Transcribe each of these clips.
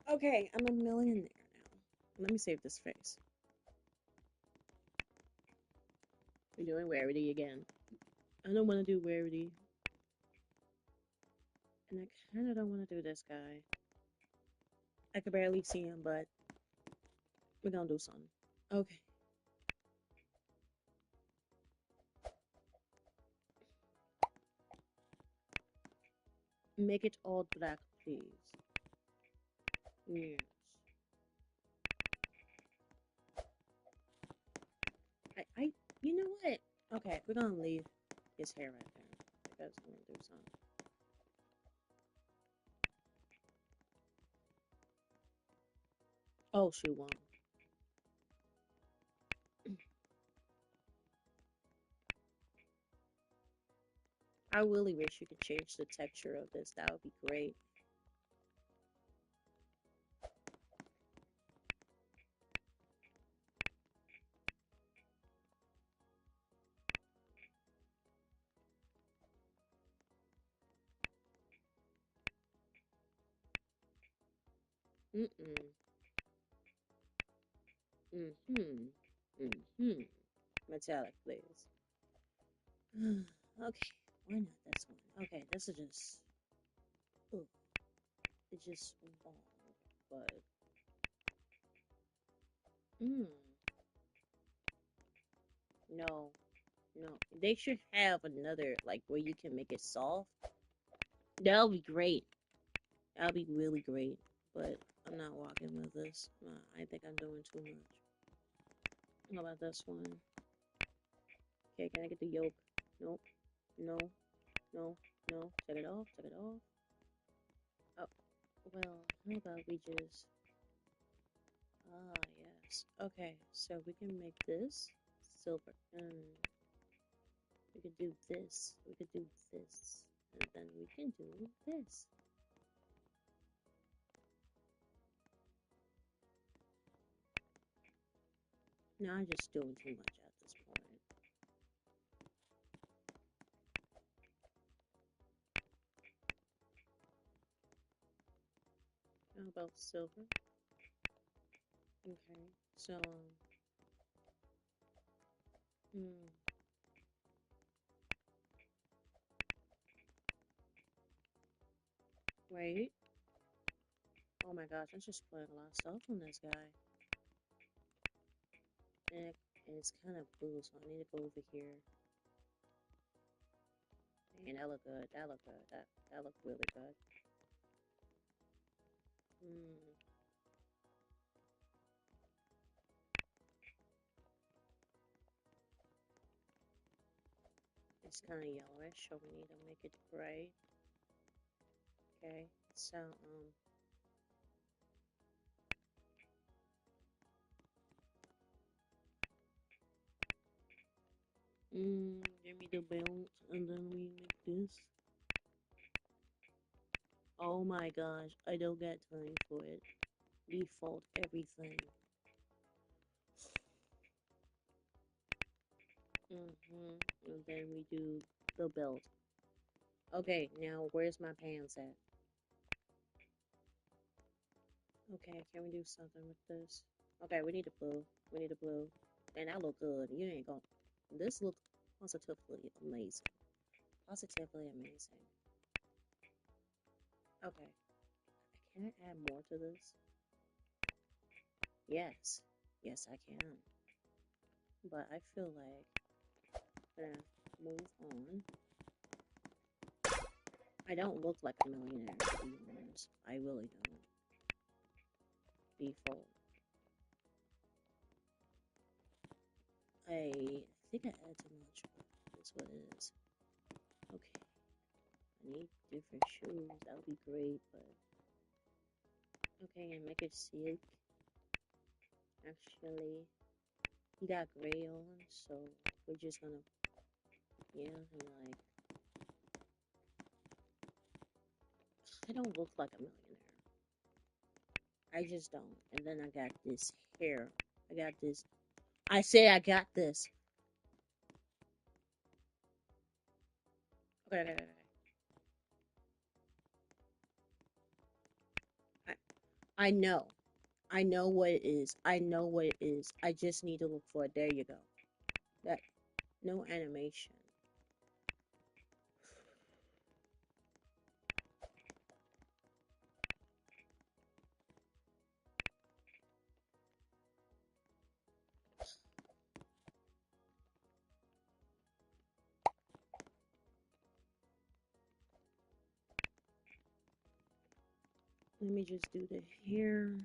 Okay, I'm a millionaire now. Let me save this face. We're doing rarity again. I don't want to do rarity. And I kind of don't want to do this guy. I could barely see him, but we're gonna do something. Okay. Make it all black, please. Yes. You know what? Okay, we're gonna leave his hair right there because I'm gonna do something. Oh, she won. I really wish you could change the texture of this. That would be great. Mm-mm. Mm-hmm. Mm-hmm. Metallic, please. Okay, why not this one? Okay, this is just... Ugh, it's just long, but... Mm, no, no. They should have another, like, where you can make it soft. That would be great. That would be really great. But I'm not walking with this. I think I'm doing too much. How about this one? Okay, can I get the yolk? Nope. No. No. No. Take it off. Take it off. Oh, well, how about we just... Ah, yes. Okay, so we can make this silver. We could do this. We could do this. And then we can do this. No, I'm just doing too much at this point. How about silver? Okay, so, hmm, wait. Oh my gosh, I'm just putting a lot of stuff on this guy. And it's kind of blue, so I need to go over here. Man, that look good. That look good. That look really good. Hmm, it's kind of yellowish, so we need to make it bright. Okay, so, give me the belt, and then we make this. Oh my gosh, I don't get time for it. Default everything. And then we do the belt. Okay, now where's my pants at? Okay, can we do something with this? Okay, we need a blue. We need a blue. And that look good. You ain't gonna... This look positively amazing. Positively amazing. Okay. Can I add more to this? Yes. Yes, I can. But I feel like I'm gonna move on. I don't look like a millionaire, to be honest. I really don't. Default. I think I added too much, but that's what it is. Okay. I need different shoes. That would be great, but... Okay, and make it silk. Actually, he got gray on, so we're just gonna... Yeah, and like... I don't look like a millionaire. I just don't. And then I got this hair. I got this... I say I got this. Okay, okay, okay. I know. I know what it is. I know what it is. I just need to look for it. There you go. That no animation. Let me just do the hair.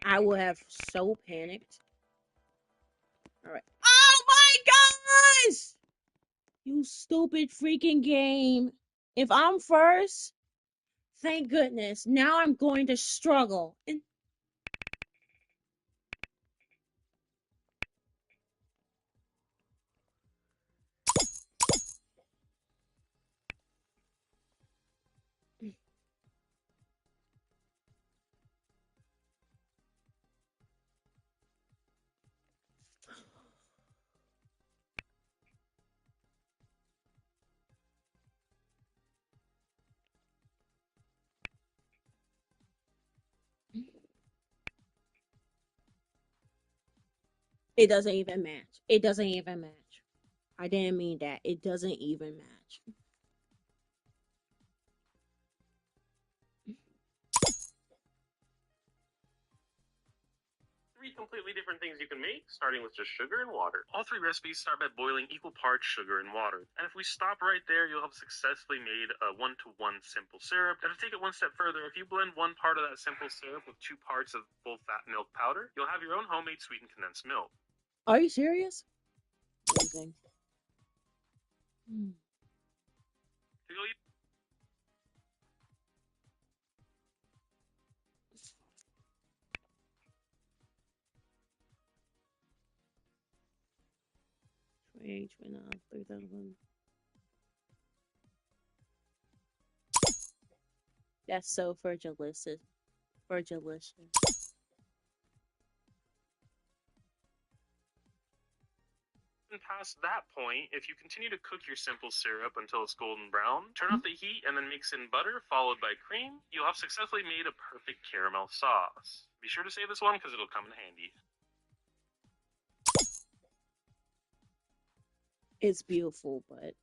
I would have so panicked. All right. Oh my gosh! You stupid freaking game. If I'm first, thank goodness. Now I'm going to struggle. And it doesn't even match. It doesn't even match. I didn't mean that. It doesn't even match. Three completely different things you can make, starting with just sugar and water. All three recipes start by boiling equal parts sugar and water. And if we stop right there, you'll have successfully made a 1-to-1 simple syrup. And to take it one step further, if you blend one part of that simple syrup with 2 parts of full fat milk powder, you'll have your own homemade sweetened condensed milk. Are you serious? Amazing. 28, 29, 3000. That's so delicious. Delicious. And past that point, if you continue to cook your simple syrup until it's golden brown, turn off the heat and then mix in butter followed by cream, you'll have successfully made a perfect caramel sauce. Be sure to save this one because it'll come in handy. It's beautiful, but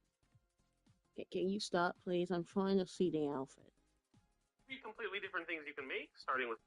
can you stop, please? I'm trying to see the outfit. 3 completely different things you can make, starting with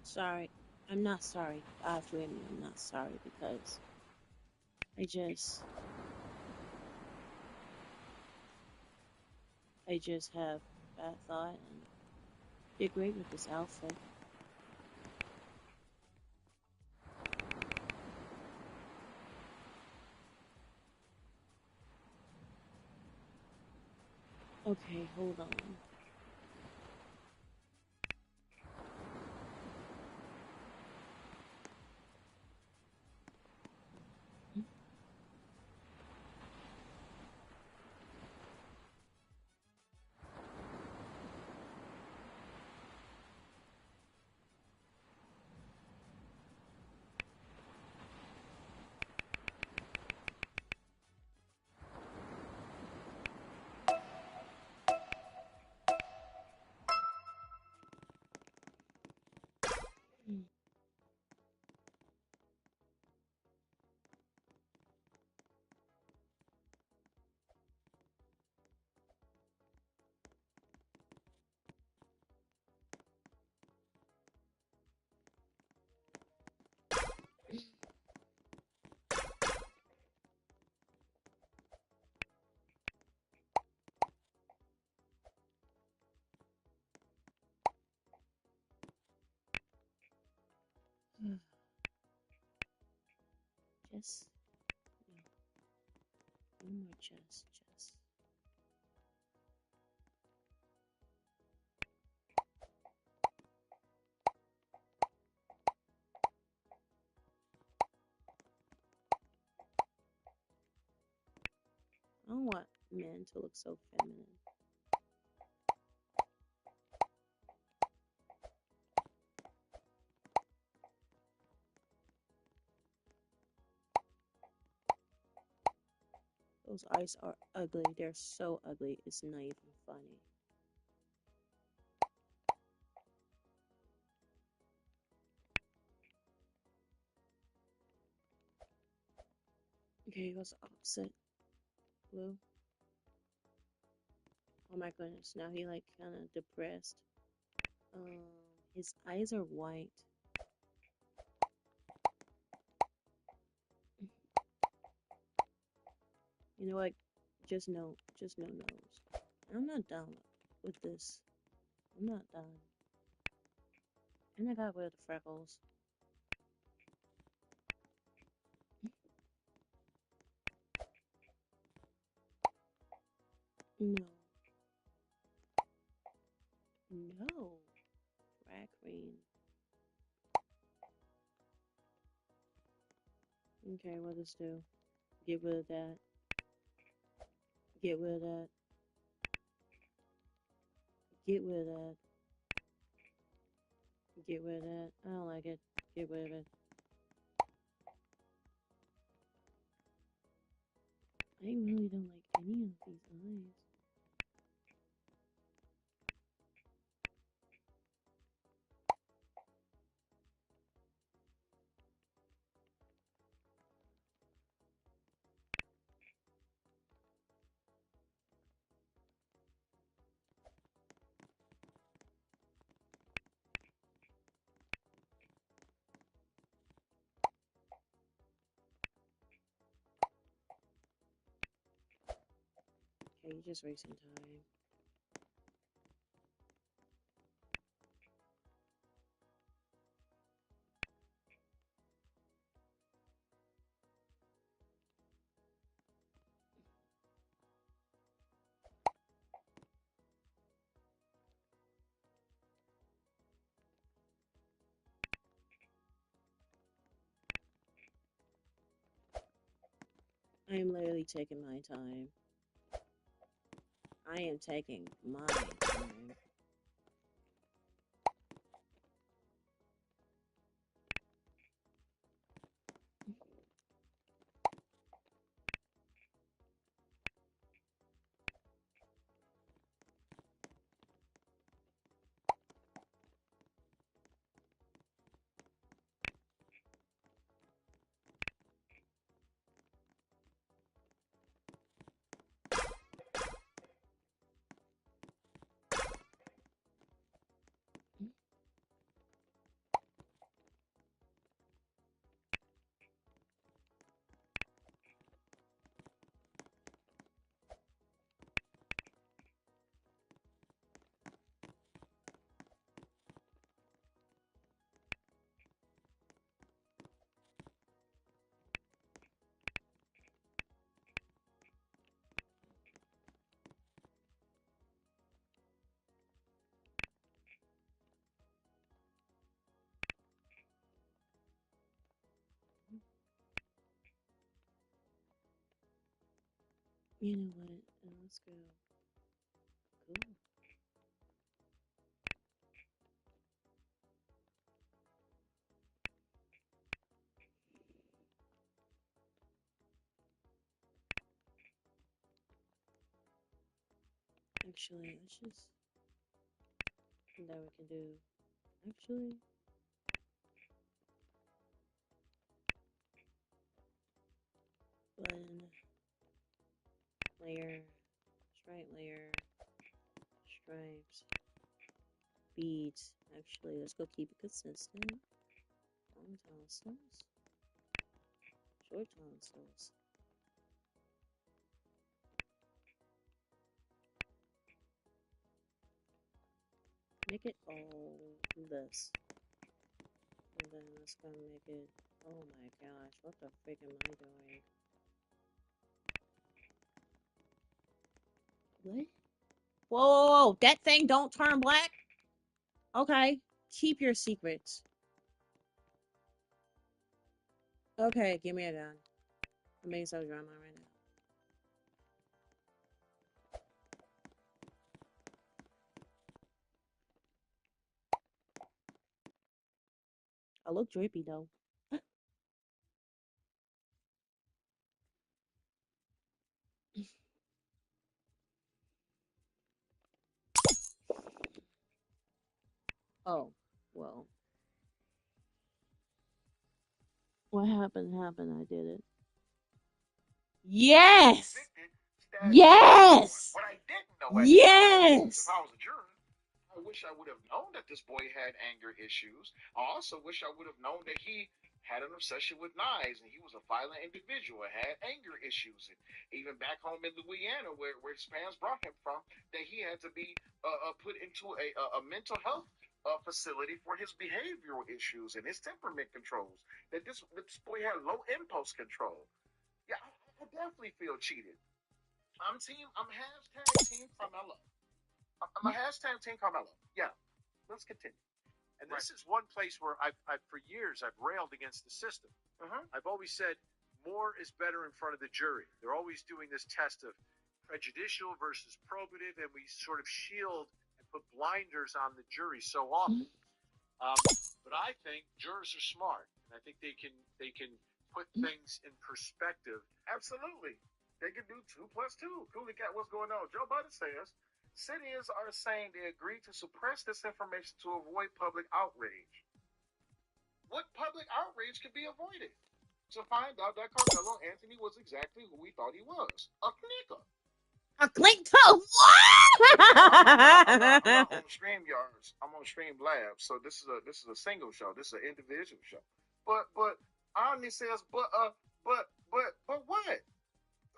Sorry. I'm not sorry. God forgive me. I'm not sorry because I just have bad thought and did great with this outfit. Okay, hold on. Mm. Chess. No, no more chess. Chess. I don't want men to look so feminine. Those eyes are ugly. They're so ugly. It's not even funny. Okay, what's opposite? Blue. Oh my goodness. Now he like kind of depressed. His eyes are white. You know what? Just no. Just no nose. I'm not done with this. I'm not done. And I got rid of the freckles. No. No. Drag queen. Okay, what does do? Get rid of that. Get rid of that. Get rid of that. Get rid of that. I don't like it. Get rid of it. I really don't like any of these eyes. Okay, you're just wasting time. I am literally taking my time. I am taking my time. You know what? Let's go. Cool. Actually, let's just. That we can do. Actually, layer, stripe layer, stripes, beads. Actually, let's go keep it consistent. Long tonsils, short tonsils. Make it all this. And then let's go make it. Oh my gosh, what the frick am I doing? What? Whoa, whoa, whoa, that thing don't turn black? Okay, keep your secrets. Okay, give me a gun. I'm making so drama right now. I look drippy though. Oh, well. What happened? I did it. Yes! Yes! What I didn't know yes! If I was a juror, I wish I would have known that this boy had anger issues. I also wish I would have known that he had an obsession with knives and he was a violent individual, had anger issues. And even back home in Louisiana, where his parents brought him from, that he had to be put into a mental health facility for his behavioral issues and his temperament controls. That this boy had low impulse control. Yeah, I definitely feel cheated. I'm hashtag Team Carmelo. I'm a hashtag Team Carmelo. Yeah, let's continue. And this is one place where I've for years I've railed against the system. I've always said more is better in front of the jury. They're always doing this test of prejudicial versus probative, and we sort of shield and put blinders on the jury so often. But I think jurors are smart, and I think they can put things in perspective. Absolutely, they can do 2 plus 2. Kooly Cat, what's going on? Joe Biden says cities are saying they agreed to suppress this information to avoid public outrage. What public outrage could be avoided? To find out that Carmelo Anthony was exactly who we thought he was, a nigga. A clink toe. I'm not on StreamYards. I'm on Streamlabs. So this is a single show. This is an individual show. But Omni says, but what?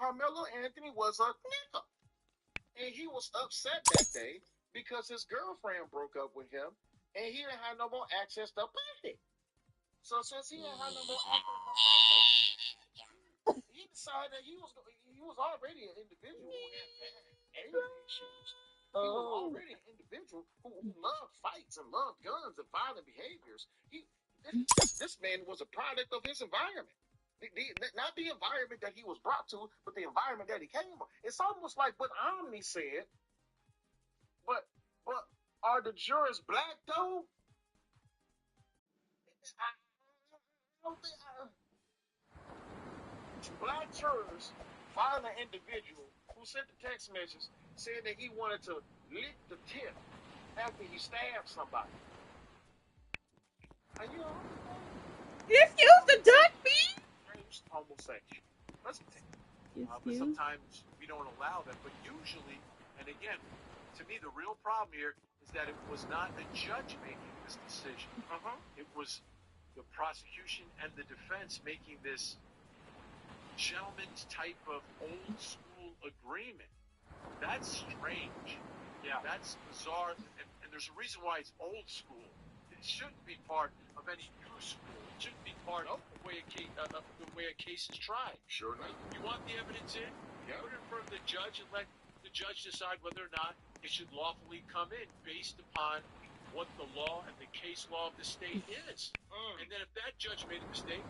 Carmelo Anthony was a nigga, and he was upset that day because his girlfriend broke up with him, and he didn't have no more access to pussy. So since he didn't have no more access to pussy, he decided that he was already an individual who had anger issues. He was already an individual who loved fights and loved guns and violent behaviors. This man was a product of his environment. Not the environment that he was brought to, but the environment that he came from. It's almost like what Omni said, but are the jurors black though? I don't think black jurors find an individual who sent the text message saying that he wanted to lick the tip after he stabbed somebody. Are you Excuse the duck feet. Homosexual. Let's continue. But sometimes we don't allow that. But usually, and again, to me, the real problem here is that it was not the judge making this decision. It was the prosecution and the defense making this gentleman's type of old school agreement. That's strange. Yeah, that's bizarre. And there's a reason why it's old school. It shouldn't be part of any new school. It shouldn't be part of the way a case is tried. Sure not. You want the evidence in? Yeah. Put it in front of the judge and let the judge decide whether or not it should lawfully come in based upon what the law and the case law of the state is. And then if that judge made a mistake,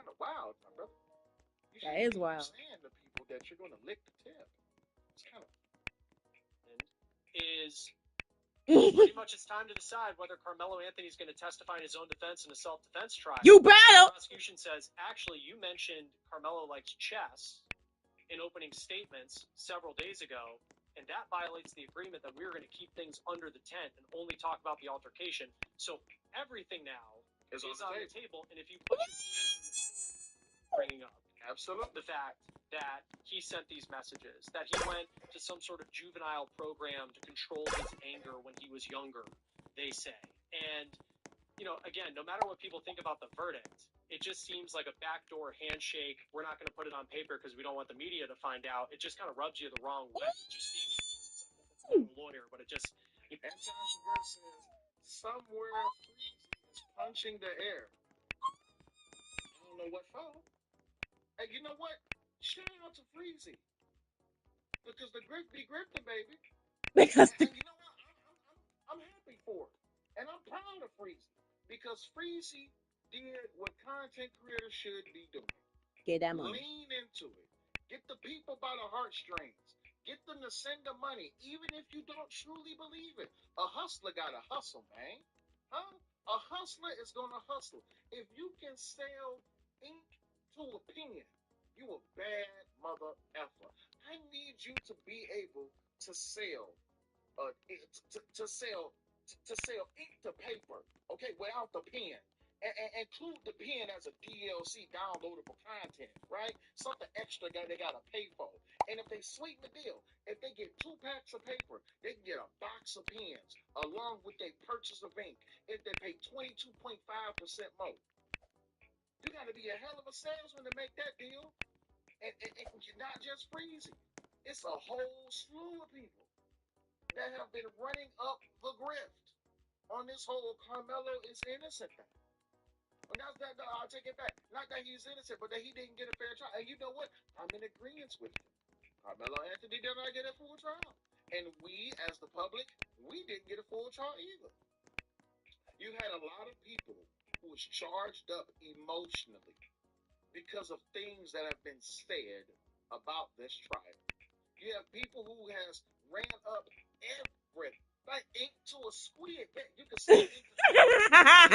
kind of wild, my brother. You That shouldn't is be wild. saying to people that you're going to lick the tip. It's kind of. Is pretty much it's time to decide whether Carmelo Anthony is going to testify in his own defense in a self-defense trial. You better. The prosecution says, actually, you mentioned Carmelo likes chess in opening statements several days ago, and that violates the agreement that we were going to keep things under the tent and only talk about the altercation. So everything now is on the table, and if you put your bringing up Absolutely. the fact that he sent these messages, that he went to some sort of juvenile program to control his anger when he was younger, they say. And, you know, again, no matter what people think about the verdict, it just seems like a backdoor handshake. We're not going to put it on paper because we don't want the media to find out. It just kind of rubs you the wrong way. Just being a lawyer, but it just. And Tasha Bird says, somewhere Freezy is punching the air. I don't know what for. Hey, you know what? Shout out to Freezy. Because the grip be grifting, baby. Because And you know what? I'm happy for it. And I'm proud of Freezy. Because Freezy did what content creators should be doing. get that money. Lean into it. Get the people by the heartstrings. Get them to send the money, even if you don't truly believe it. A hustler gotta hustle, man. Huh? A hustler is gonna hustle. If you can sell ink to a pen, you a bad mother effer. I need you to be able to sell, to sell ink to paper, okay, without the pen. And include the pen as a DLC, downloadable content, right? Something extra that they gotta pay for. And if they sweeten the deal, if they get 2 packs of paper, they can get a box of pens along with their purchase of ink. If they pay 22.5% more, you gotta be a hell of a salesman to make that deal. And not just Freezy. It's a whole slew of people that have been running up the grift on this whole Carmelo is innocent thing. I'll take it back. Not that he's innocent, but that he didn't get a fair trial. And you know what? I'm in agreement with you. Carmelo Anthony did not get a full trial. And we, as the public, we didn't get a full trial either. You had a lot of people who was charged up emotionally because of things that have been said about this trial. You have people who has ran up every like ink to a squid. You can sell ink to a cow.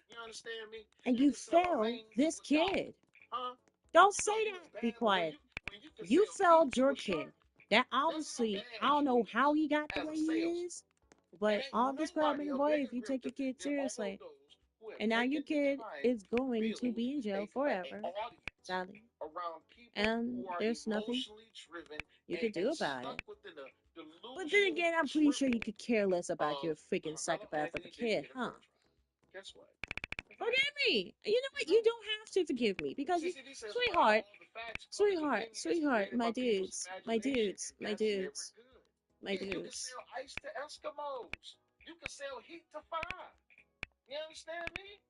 You understand me? And you fell this kid. Huh? Don't say that. Be quiet. You failed your kid. That obviously, I don't know how he got the way he is, but all this grabbing boy, if you take your kid seriously, and now your kid is going to be in jail forever, Sally. And there's nothing you could do about it. But then again, I'm pretty sure you could care less about your freaking psychopath of a kid, huh? Guess what? Forgive me. You know what? You don't have to forgive me because, sweetheart, my dudes, my dudes, my dudes, my You can dudes. sell ice to Eskimos. You can sell heat to fire. You understand me?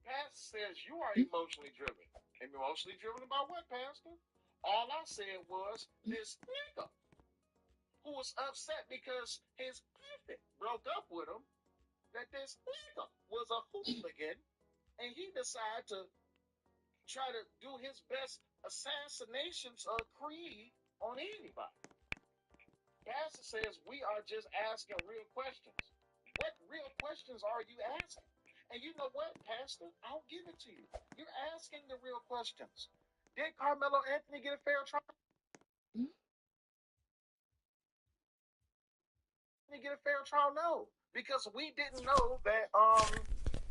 Pastor says you are emotionally driven. Emotionally driven about what, Pastor? All I said was this nigga who was upset because his prophet broke up with him, that this nigga was a hooligan, and he decided to try to do his best assassinations of Creed on anybody. Pastor says we are just asking real questions. What real questions are you asking? And you know what, Pastor? I'll give it to you. You're asking the real questions. Did Carmelo Anthony get a fair trial? Did he get a fair trial? No. Because we didn't know that,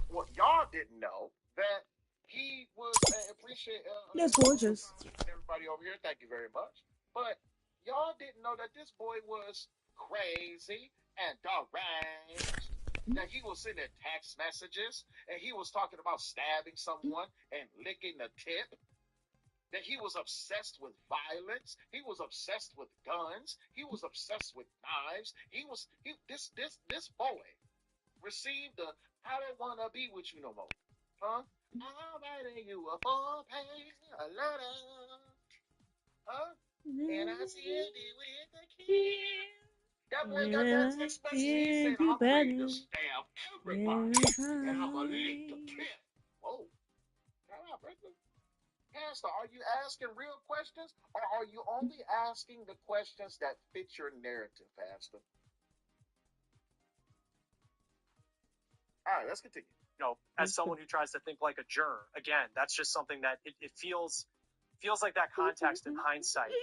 well, y'all didn't know that he was, appreciate, That's gorgeous. everybody over here, thank you very much. But y'all didn't know that this boy was crazy and deranged. That he was sending text messages and he was talking about stabbing someone and licking the tip. That he was obsessed with violence. He was obsessed with guns. He was obsessed with knives. This boy received the I don't wanna be with you no more. Huh? I'm writing you a 4-page letter. Huh? And I see it with the kid. That boy got that text message. He said, I'm ready to stab everybody and I'm going to lick the pimp. Whoa. Time out, brother. Pastor, are you asking real questions or are you only asking the questions that fit your narrative, Pastor? All right, let's continue. As someone who tries to think like a juror, again, that's just something that it feels like that context in hindsight.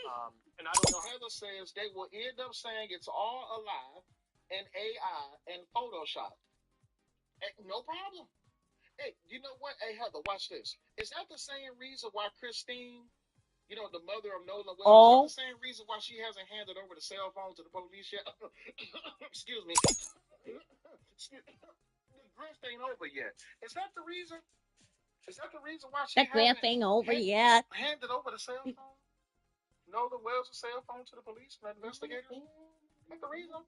And I don't know. Heather says they will end up saying it's all a lie and AI and Photoshop. No problem. Hey, you know what? Hey, Heather, watch this. Is that the same reason why Christine, the mother of Nolan Wells, is that the same reason why she hasn't handed over the cell phone to the police yet? Excuse me. The grift ain't over yet. Is that the reason? Is that the reason why she grift ain't over yet. Handed over the cell phone? Nolan Wells' cell phone to the police and investigators? Is that the reason?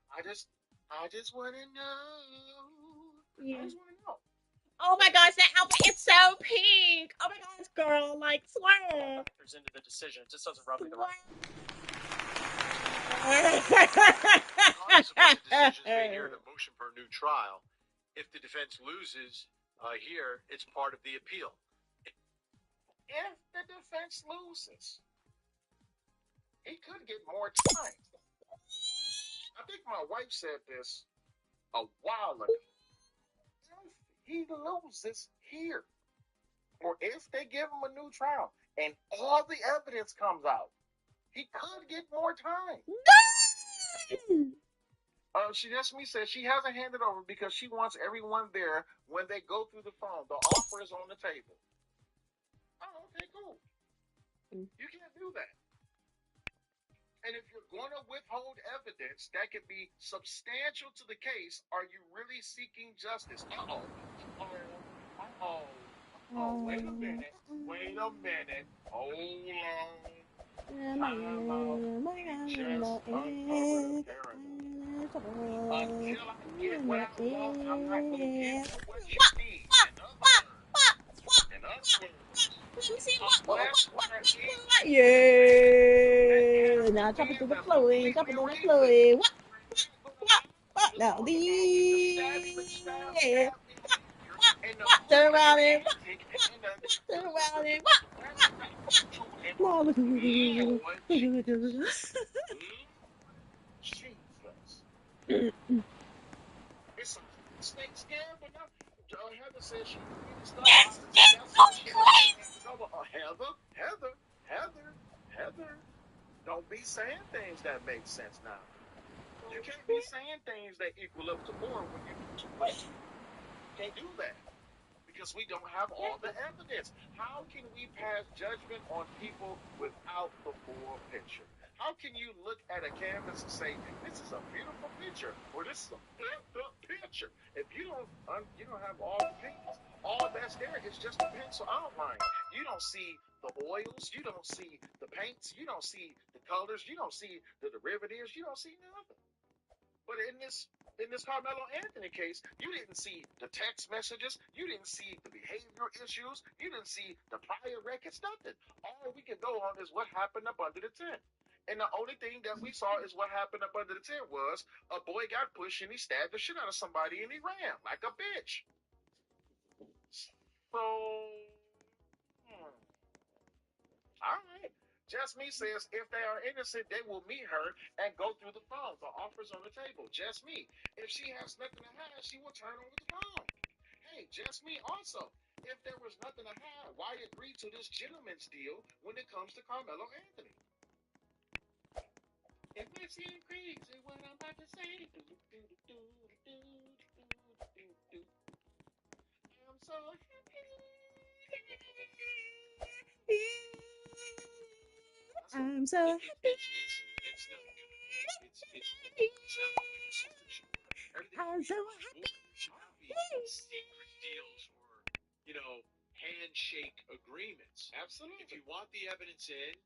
I just want to know. Yeah. I just want to know. Oh my gosh, that outfit is so pink. Oh my gosh, girl, like swear. Factors into the decision. It just doesn't rub me the right. Regardless of what the decisions made here in a motion for a new trial, if the defense loses here, it's part of the appeal. If the defense loses, he could get more time. I think my wife said this a while ago. If he loses here, or if they give him a new trial and all the evidence comes out, he could get more time. She just said she hasn't handed over because she wants everyone there when they go through the phone. The offer is on the table. Oh, okay, cool. You can't do that. And if you're going to withhold evidence that could be substantial to the case, are you really seeking justice? Wait a minute. Hold on. Time out. Just uncovered a parable. Until I get what I want, I'm not going to give you what you need. In other words, yeah. Now jumping through the floor, jumping through the floor. What? Now the yeah. Turn around and turn around and It's a snake scam, but now Heather says she really stuck. yes, it's going crazy. Heather, don't be saying things that make sense now. You can't be saying things that equal up to more when you do too much. Can't do that because we don't have all the evidence. How can we pass judgment on people without the full picture? How can you look at a canvas and say, this is a beautiful picture, or this is a fucked up picture? If you don't have all the pictures, all that's there is just a pencil outline. You don't see the oils, you don't see the paints, you don't see the colors, you don't see the derivatives, you don't see nothing. But in this Carmelo Anthony case, you didn't see the text messages, you didn't see the behavioral issues, you didn't see the prior records, nothing. All we can go on is what happened up under the tent. And the only thing that we saw is what happened up under the tent was a boy got pushed and he stabbed the shit out of somebody and he ran like a bitch. So, all right. Just Me says if they are innocent, they will meet her and go through the phone. The offer's on the table. Just Me. If she has nothing to hide, she will turn over the phone. Hey, Just Me also. If there was nothing to hide, why agree to this gentleman's deal when it comes to Carmelo Anthony? It may seem crazy what I'm about to say. I'm so happy. I'm so happy. I'm so happy. Secret deals or, handshake agreements. Absolutely. If you want the evidence in,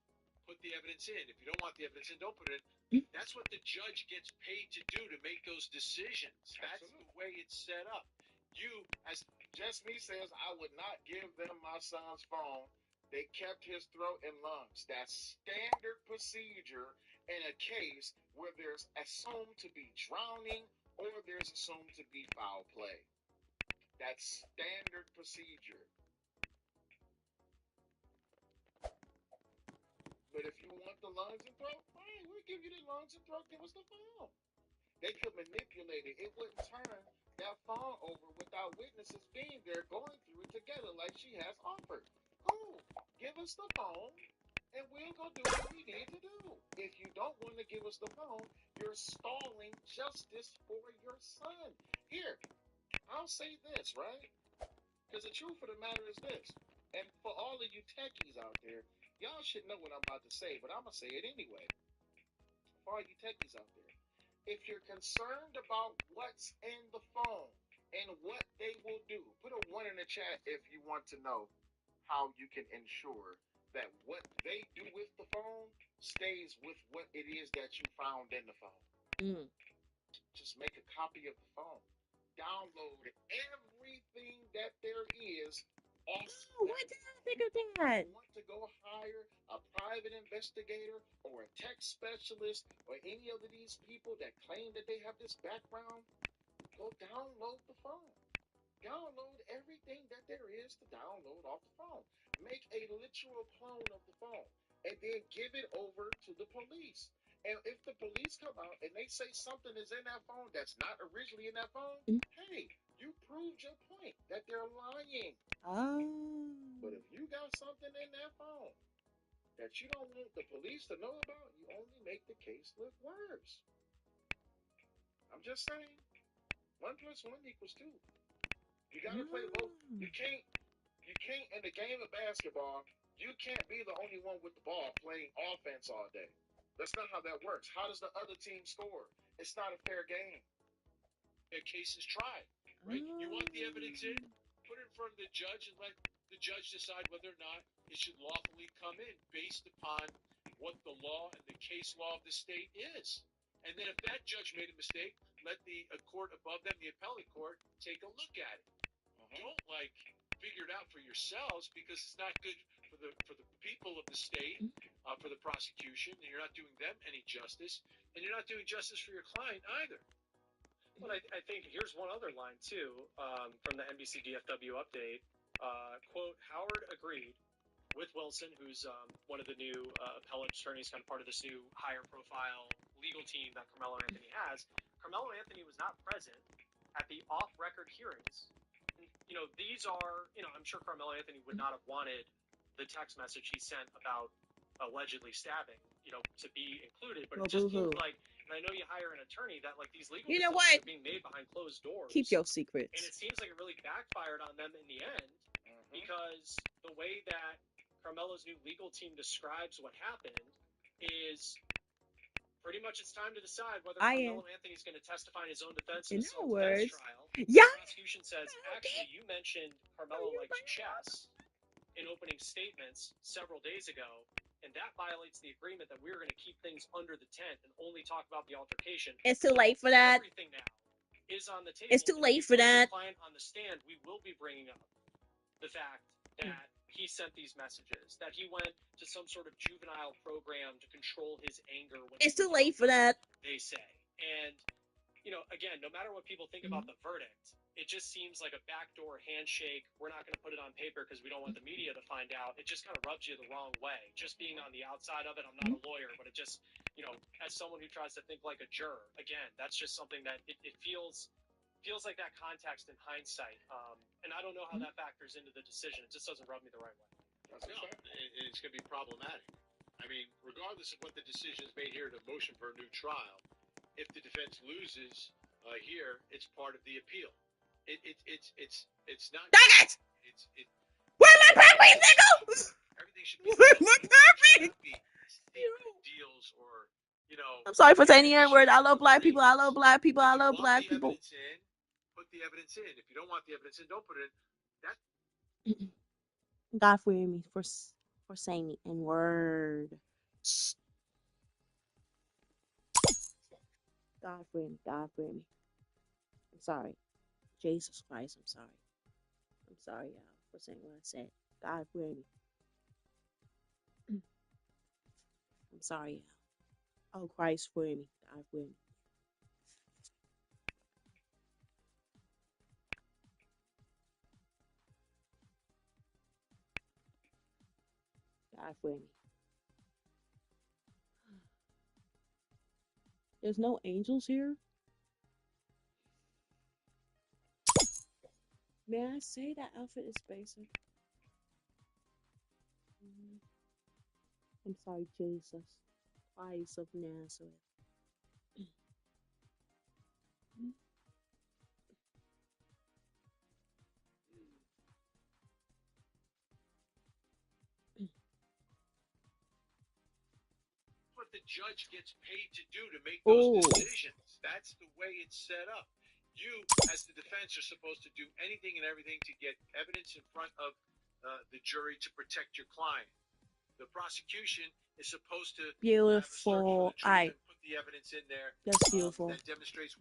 put the evidence in. If you don't want the evidence in, don't put it in. That's what the judge gets paid to do, to make those decisions. That's the way it's set up. You, as Just Me says, I would not give them my son's phone. They kept his throat and lungs. That's standard procedure in a case where there's assumed to be drowning or there's assumed to be foul play. That's standard procedure. But if you want the lungs and throat, fine, we'll give you the lungs and throat. Give us the phone. They could manipulate it. It wouldn't turn that phone over without witnesses being there going through it together like she has offered. Cool. Give us the phone and we'll go do what we need to do. If you don't want to give us the phone, you're stalling justice for your son. Here, I'll say this, right? Because the truth of the matter is this. And for all of you techies out there, y'all should know what I'm about to say, but I'm going to say it anyway. For all you techies out there, if you're concerned about what's in the phone and what they will do, put a 1 in the chat if you want to know how you can ensure that what they do with the phone stays with what it is that you found in the phone. Just make a copy of the phone. Download everything that there is off. Why did I think of that? You want to go hire a private investigator or a tech specialist or any of these people that claim that they have this background, go download the phone. Download everything that there is to download off the phone. Make a literal clone of the phone and then give it over to the police. And if the police come out and they say something is in that phone that's not originally in that phone, hey, you proved your point that they're lying. Oh. But if you got something in that phone that you don't want the police to know about, you only make the case look worse. I'm just saying, 1 + 1 = 2. You gotta play both. You can't in the game of basketball, you can't be the only one with the ball playing offense all day. That's not how that works. How does the other team score? It's not a fair game. Their case is tried, right? You want the evidence in, put it in front of the judge and let the judge decide whether or not it should lawfully come in based upon what the law and the case law of the state is. And then if that judge made a mistake, let the court above them, the appellate court, take a look at it. Don't figure it out for yourselves, because it's not good for the people of the state, for the prosecution, and you're not doing them any justice, and you're not doing justice for your client either. Well, I think here's one other line too, from the NBC DFW update. Quote, Howard agreed with Wilson, who's one of the new appellate attorneys, kind of part of this new higher profile legal team that Carmelo Anthony has. Carmelo Anthony was not present at the off-record hearings. These are, I'm sure Carmelo Anthony would not have wanted the text message he sent about allegedly stabbing, to be included, but it just seems like, and I know you hire an attorney, that these legal decisions are being made behind closed doors. Keep your secrets. And it seems like it really backfired on them in the end, because the way that Carmelo's new legal team describes what happened is pretty much it's time to decide whether Carmelo Anthony's going to testify in his own defense in a self-defense trial. Yeah. The prosecution says, actually, you mentioned Carmelo likes chess in opening statements several days ago, and that violates the agreement that we're going to keep things under the tent and only talk about the altercation. It's too late for that. Everything now is on the table. It's too late for that. The client on the stand, we will be bringing up the fact that he sent these messages, that he went to some sort of juvenile program to control his anger. It's too late for that. They say. And, again, no matter what people think about the verdict, it just seems like a backdoor handshake. We're not going to put it on paper because we don't want the media to find out. It just kind of rubs you the wrong way. Just being on the outside of it, I'm not a lawyer, but it just, as someone who tries to think like a juror, again, that's just something that it feels like that context in hindsight. And I don't know how that factors into the decision. It just doesn't rub me the right way. No, it's going to be problematic. I mean, regardless of what the decision is made here in a motion for a new trial, if the defense loses here, it's part of the appeal. It's not. Dang it! Where's my perfect nickel? Everything should be. Where's my perfect? Deals or I'm sorry for saying the N-word. I love black people. I love black people. I love black people. Put the evidence in. If you don't want the evidence in, don't put it in. God forgive me for saying the N-word. God forgive me. God forgive me. I'm sorry. Jesus Christ, I'm sorry. I'm sorry, y'all, for saying what I said. God forgive me. I'm sorry, y'all. Oh, Christ, for me. God, for me. God, for me. There's no angels here? May I say that outfit is basic? I'm sorry, Jesus. Christ of Nazareth. What the judge gets paid to do to make those Oh, decisions. That's the way it's set up. You, as the defense, are supposed to do anything and everything to get evidence in front of the jury to protect your client. The prosecution is supposed to have a search for beautiful. the truth Alright, and put the evidence in there that's beautiful. that demonstrates.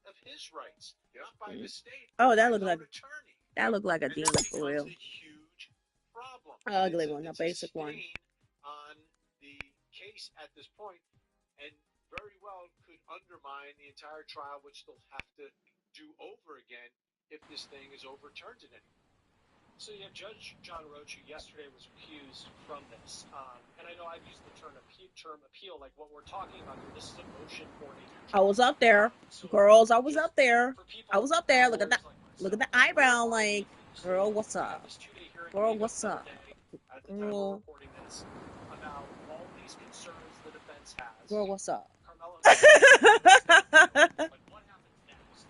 Of his rights, not by the state. Oh, that by looks his like own attorney. that looked like a And demon that for becomes real. a huge problem. Ugly one, a It's basic a one. stain on the case at this point, and very well could undermine the entire trial, which they'll have to do over again if this thing is overturned in any way. So you have Judge John Roach, who yesterday was recused from this. And I know I've used the term appeal, like what we're talking about here. This is a motion for a new I was up there. So Girls, I was just up there. for people, I was up there. Look at lawyers that. like Look at myself, the eyebrow. where are Like, we? girl, what's We have up? this 2-day hearing Girl, coming up what's up? Saturday at the time we're Girl, recording this about all these concerns the defense has. girl, what's up? Carmelo, like what happens next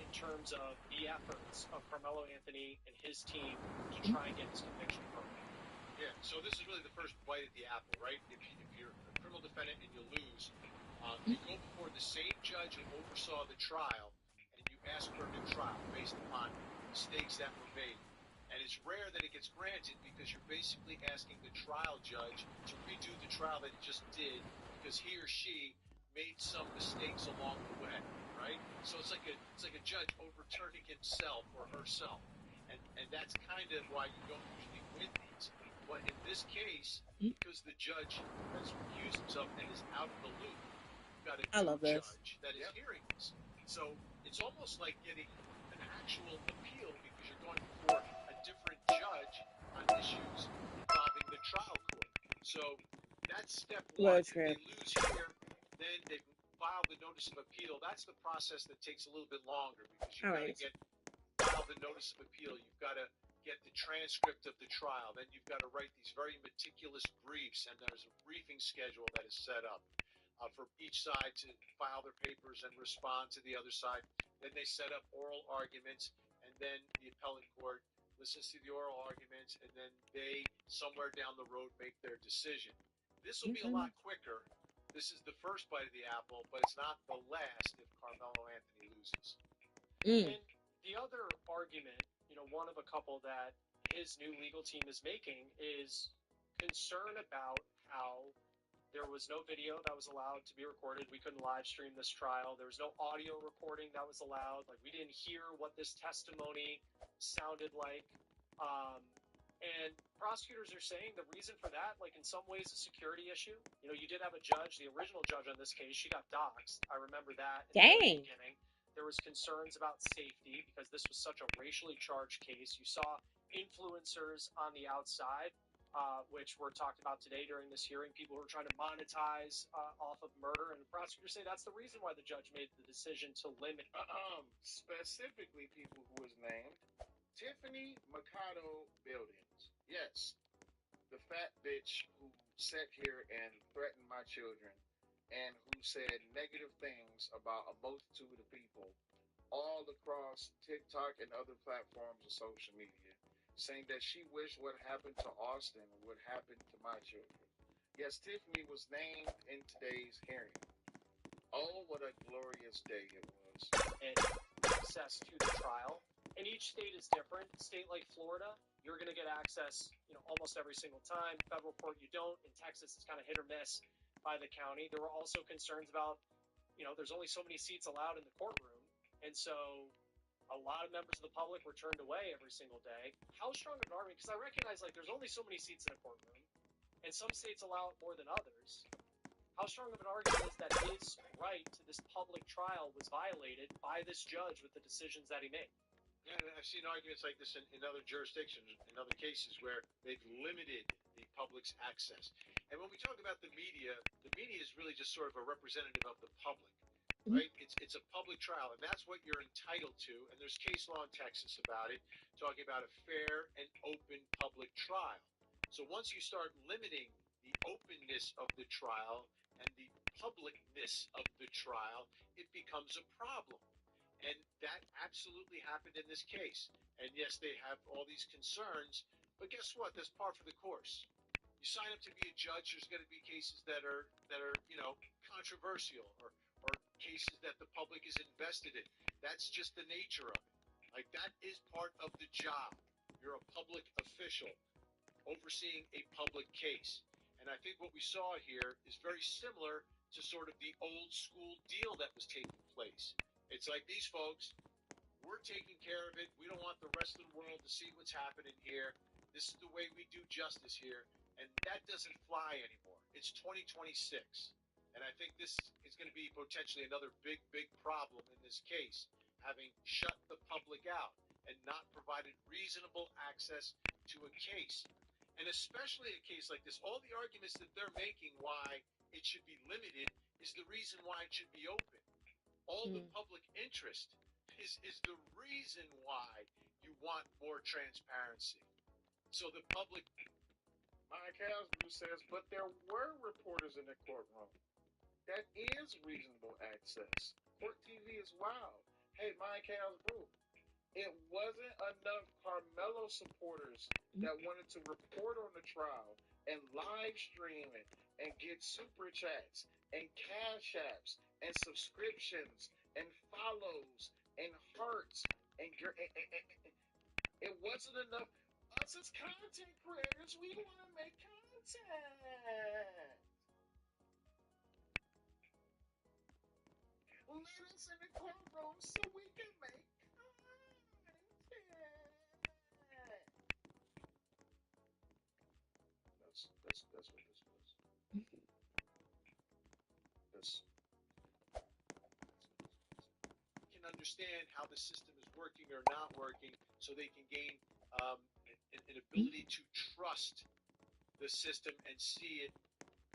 in terms of the efforts of Carmelo Anthony and his team to try and get his conviction proven? Yeah, so this is really the first bite at the apple, right? If you're a criminal defendant and you lose, you go before the same judge who oversaw the trial, and you ask for a new trial based upon mistakes that were made. And it's rare that it gets granted because you're basically asking the trial judge to redo the trial that he just did because he or she made some mistakes along the way, right? So it's like a judge overturning himself or herself. And that's kind of why you don't usually win these. But in this case, because the judge has recused himself and is out of the loop, you've got a new judge that is hearing this. So it's almost like getting an actual appeal because you're going before a different judge on issues involving the trial court. So that's step one. If they lose here, then they file the notice of appeal. That's the process that takes a little bit longer because you've got to file the notice of appeal. You've got to get the transcript of the trial. Then you've got to write these very meticulous briefs, and there's a briefing schedule that is set up for each side to file their papers and respond to the other side. Then they set up oral arguments, and then the appellate court listens to the oral arguments, and then they, somewhere down the road, make their decision. This will be a lot quicker. This is the first bite of the apple, but it's not the last if Carmelo Anthony loses. And the other argument, one of a couple that his new legal team is making is concern about how there was no video that was allowed to be recorded. We couldn't live stream this trial. There was no audio recording that was allowed. Like, we didn't hear what this testimony sounded like. And prosecutors are saying the reason for that, like in some ways, a security issue. You did have a judge, the original judge on this case, she got doxxed. I remember that in the very beginning. There was concerns about safety because this was such a racially charged case. You saw influencers on the outside, which were talked about today during this hearing, people who were trying to monetize off of murder. And the prosecutors say that's the reason why the judge made the decision to limit. Specifically, people who was named Tiffany Mikado Buildings. Yes, the fat bitch who sat here and threatened my children and who said negative things about a multitude of people all across TikTok and other platforms of social media, saying that she wished what happened to Austin would happen to my children. Yes, Tiffany was named in today's hearing. Oh, what a glorious day it was. And access to the trial. And each state is different. A state like Florida, you're going to get access, almost every single time. Federal court, you don't. In Texas, it's kind of hit or miss by the county. There were also concerns about, there's only so many seats allowed in the courtroom. And so a lot of members of the public were turned away every single day. How strong of an argument? Because I recognize, there's only so many seats in a courtroom, and some states allow it more than others. How strong of an argument is that his right to this public trial was violated by this judge with the decisions that he made? Yeah, and I've seen arguments like this in other jurisdictions, in other cases where they've limited the public's access. And when we talk about the media is really just sort of a representative of the public, right? It's a public trial, and that's what you're entitled to. And there's case law in Texas about it, talking about a fair and open public trial. So once you start limiting the openness of the trial and the publicness of the trial, it becomes a problem. And that absolutely happened in this case. And yes, they have all these concerns, but guess what? That's par for the course. You sign up to be a judge, there's going to be cases that are controversial or cases that the public is invested in. That's just the nature of it. Like, that is part of the job. You're a public official overseeing a public case. And I think what we saw here is very similar to sort of the old school deal that was taking place. It's like, these folks, we're taking care of it. We don't want the rest of the world to see what's happening here. This is the way we do justice here. And that doesn't fly anymore. It's 2026. And I think this is going to be potentially another big, big problem in this case, having shut the public out and not provided reasonable access to a case. And especially a case like this, all the arguments that they're making why it should be limited is the reason why it should be open. All the public interest is the reason why you want more transparency. So the public... Mike Hasbro says, but there were reporters in the courtroom. That is reasonable access. Court TV is wild. Hey, Mike Hasbro, it wasn't enough Carmelo supporters that wanted to report on the trial and live stream it and get super chats and cash apps and subscriptions and follows and hearts and it wasn't enough. Us as content creators, we want to make content. Let us in the courtroom so we can make content. That's what this was. Can understand how the system is working or not working, so they can gain an ability to trust the system and see it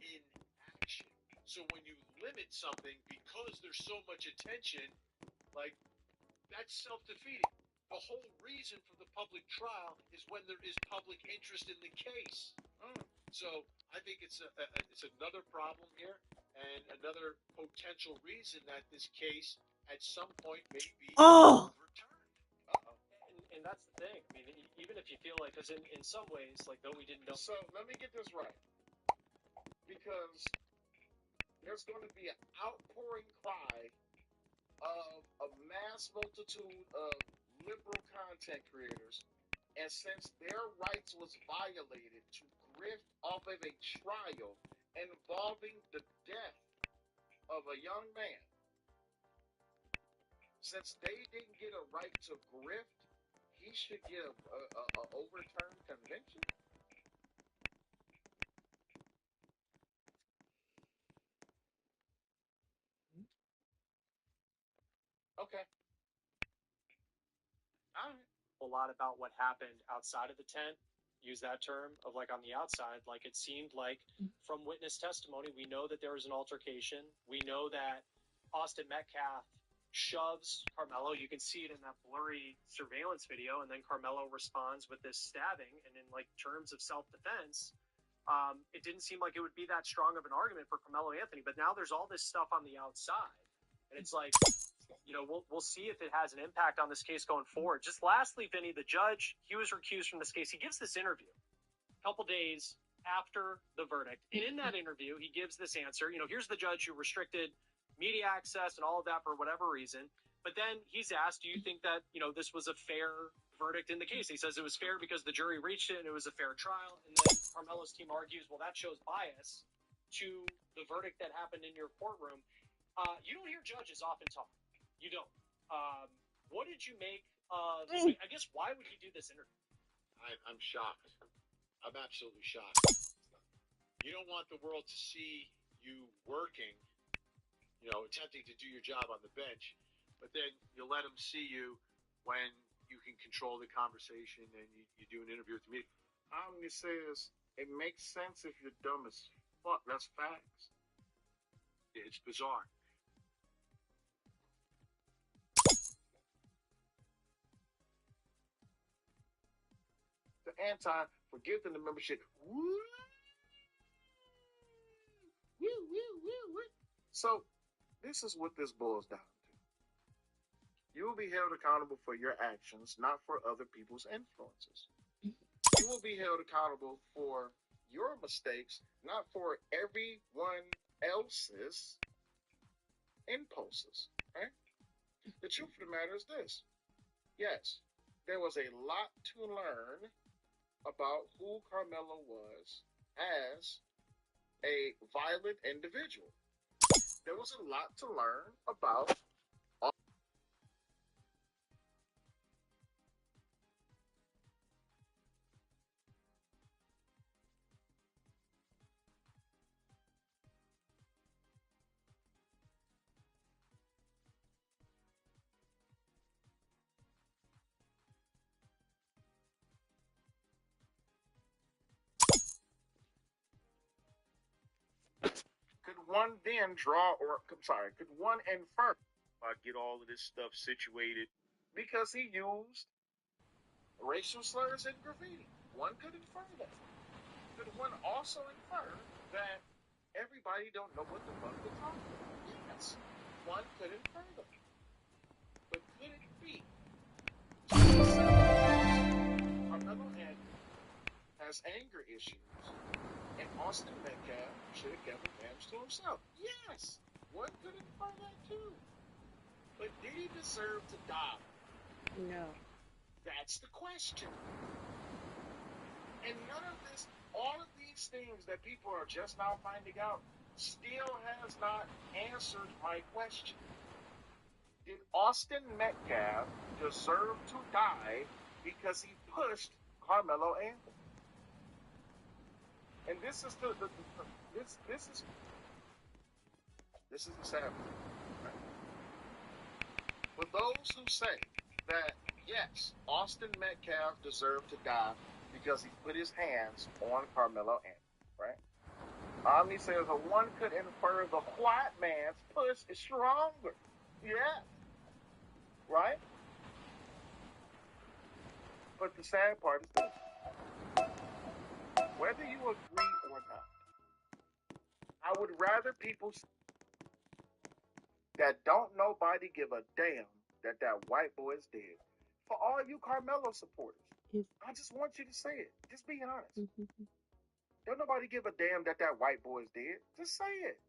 in action. So when you limit something because there's so much attention, like, that's self-defeating. The whole reason for the public trial is when there is public interest in the case. So I think it's another problem here, and another potential reason that this case at some point may be overturned. And that's the thing. I mean, even if you feel like, because in some ways, like, though we didn't know. So let me get this right, because there's going to be an outpouring cry of a mass multitude of liberal content creators, and since their rights was violated to grift off of a trial involving the death of a young man, since they didn't get a right to grift, he should get a overturned convention. Okay. All right. A lot about what happened outside of the tent, use that term, of like on the outside. Like, it seemed like from witness testimony, we know that there was an altercation. We know that Austin Metcalf shoves Carmelo. You can see it in that blurry surveillance video, and then Carmelo responds with this stabbing. And in like terms of self-defense, it didn't seem like it would be that strong of an argument for Carmelo Anthony. But now there's all this stuff on the outside, and it's like, we'll see if it has an impact on this case going forward. Just lastly, Vinny, the judge, he was recused from this case. He gives this interview a couple days after the verdict. And in that interview, he gives this answer. Here's the judge who restricted media access and all of that for whatever reason. But then he's asked, do you think that, this was a fair verdict in the case? He says it was fair because the jury reached it and it was a fair trial. And then Carmelo's team argues, well, that shows bias to the verdict that happened in your courtroom. You don't hear judges often talk. You don't. What did you make of, I guess, why would he do this interview? I'm shocked. I'm absolutely shocked. You don't want the world to see you working, attempting to do your job on the bench, but then you let them see you when you can control the conversation and you do an interview with the media. Omni says it makes sense if you're dumb as fuck. That's facts. It's bizarre. The anti-forgiving the membership. Woo! So, this is what this boils down to. You will be held accountable for your actions, not for other people's influences. You will be held accountable for your mistakes, not for everyone else's impulses. Right? The truth of the matter is this. Yes, there was a lot to learn about who Carmelo was as a violent individual. There was a lot to learn about could one infer get all of this stuff situated because he used racial slurs and graffiti? One could infer that. Could one also infer that everybody don't know what the fuck they're talking about? Yes, one could infer that. But could it be Carmelo has anger issues and Austin Metcalf should have kept advantage to himself? Yes, one could infer that too. But did he deserve to die? No. That's the question. And none of this, all of these things that people are just now finding out, still has not answered my question. Did Austin Metcalf deserve to die because he pushed Carmelo Anthony? And this is the sad part. Right? For those who say that yes, Austin Metcalf deserved to die because he put his hands on Carmelo Anthony, right? Omni says one could infer the white man's push is stronger. Yeah. Right? But the sad part is this. Whether you agree or not, I would rather people that don't nobody give a damn that white boy is dead. For all you Carmelo supporters, I just want you to say it. Just be honest. Don't nobody give a damn that white boy is dead. Just say it.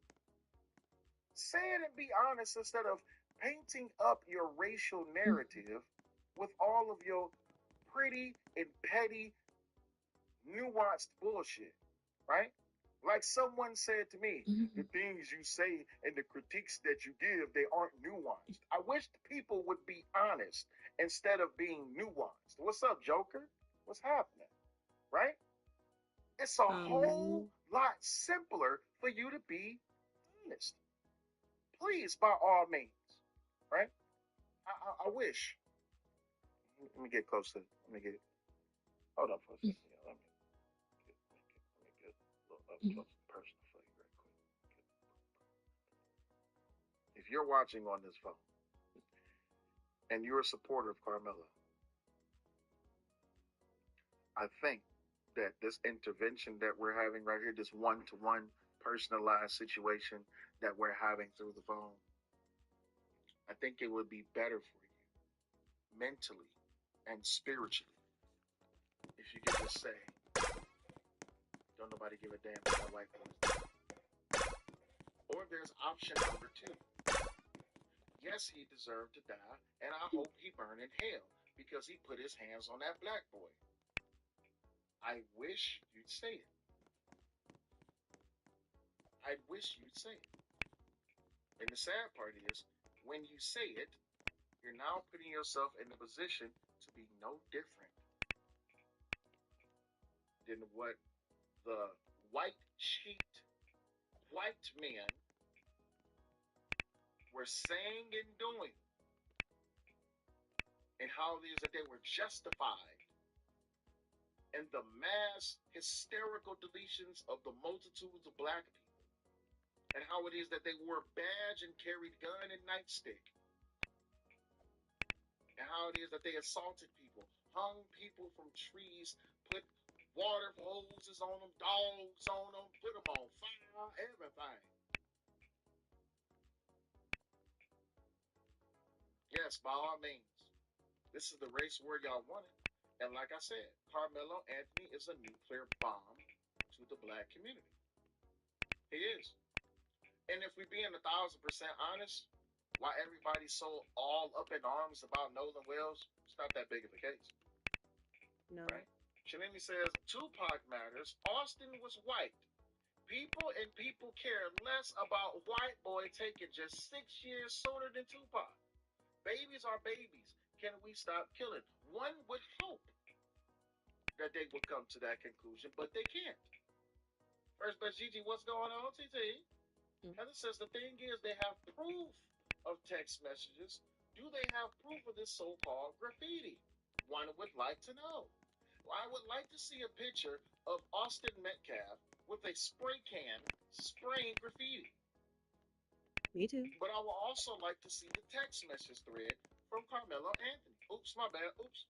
Say it and be honest instead of painting up your racial narrative with all of your pretty and petty, nuanced bullshit, right? Like someone said to me, the things you say and the critiques that you give, they aren't nuanced. I wish people would be honest instead of being nuanced. What's up, Joker? What's happening? Right? It's a whole lot simpler for you to be honest. Please, by all means. Right? I wish. Let me get close to it. Let me get it. Hold on for a second. Let me get a little up close and personal for you real quick. If you're watching on this phone and you're a supporter of Carmelo, I think that this intervention that we're having right here, this one-to-one personalized situation that we're having through the phone, I think it would be better for you mentally and spiritually if you could just say, don't nobody give a damn what that white boy is doing. Or there's option number two. Yes, he deserved to die, and I hope he burned in hell because he put his hands on that black boy. I wish you'd say it. I wish you'd say it. And the sad part is, when you say it, you're now putting yourself in a position to be no different than what the white sheet, white men were saying and doing, and how it is that they were justified in the mass hysterical deletions of the multitudes of black people, and how it is that they wore a badge and carried gun and nightstick, and how it is that they assaulted people, hung people from trees, put water hoses on them, dogs on them, put them on fire, everything. Yes, by all means. This is the race war y'all wanted. And like I said, Carmelo Anthony is a nuclear bomb to the black community. He is. And if we're being 1,000% honest, why everybody's so all up in arms about Nolan Wells, it's not that big of a case. No. Right? Shalini says, Tupac matters. Austin was white. People care less about white boy taking just 6 years sooner than Tupac. Babies are babies. Can we stop killing? One would hope that they would come to that conclusion, but they can't. First Best Gigi, what's going on, TT? Heather says the thing is they have proof of text messages. Do they have proof of this so-called graffiti? One would like to know. Well, I would like to see a picture of Austin Metcalf with a spray can spraying graffiti. Me too. But I would also like to see the text message thread from Carmelo Anthony. Oops, my bad. Oops.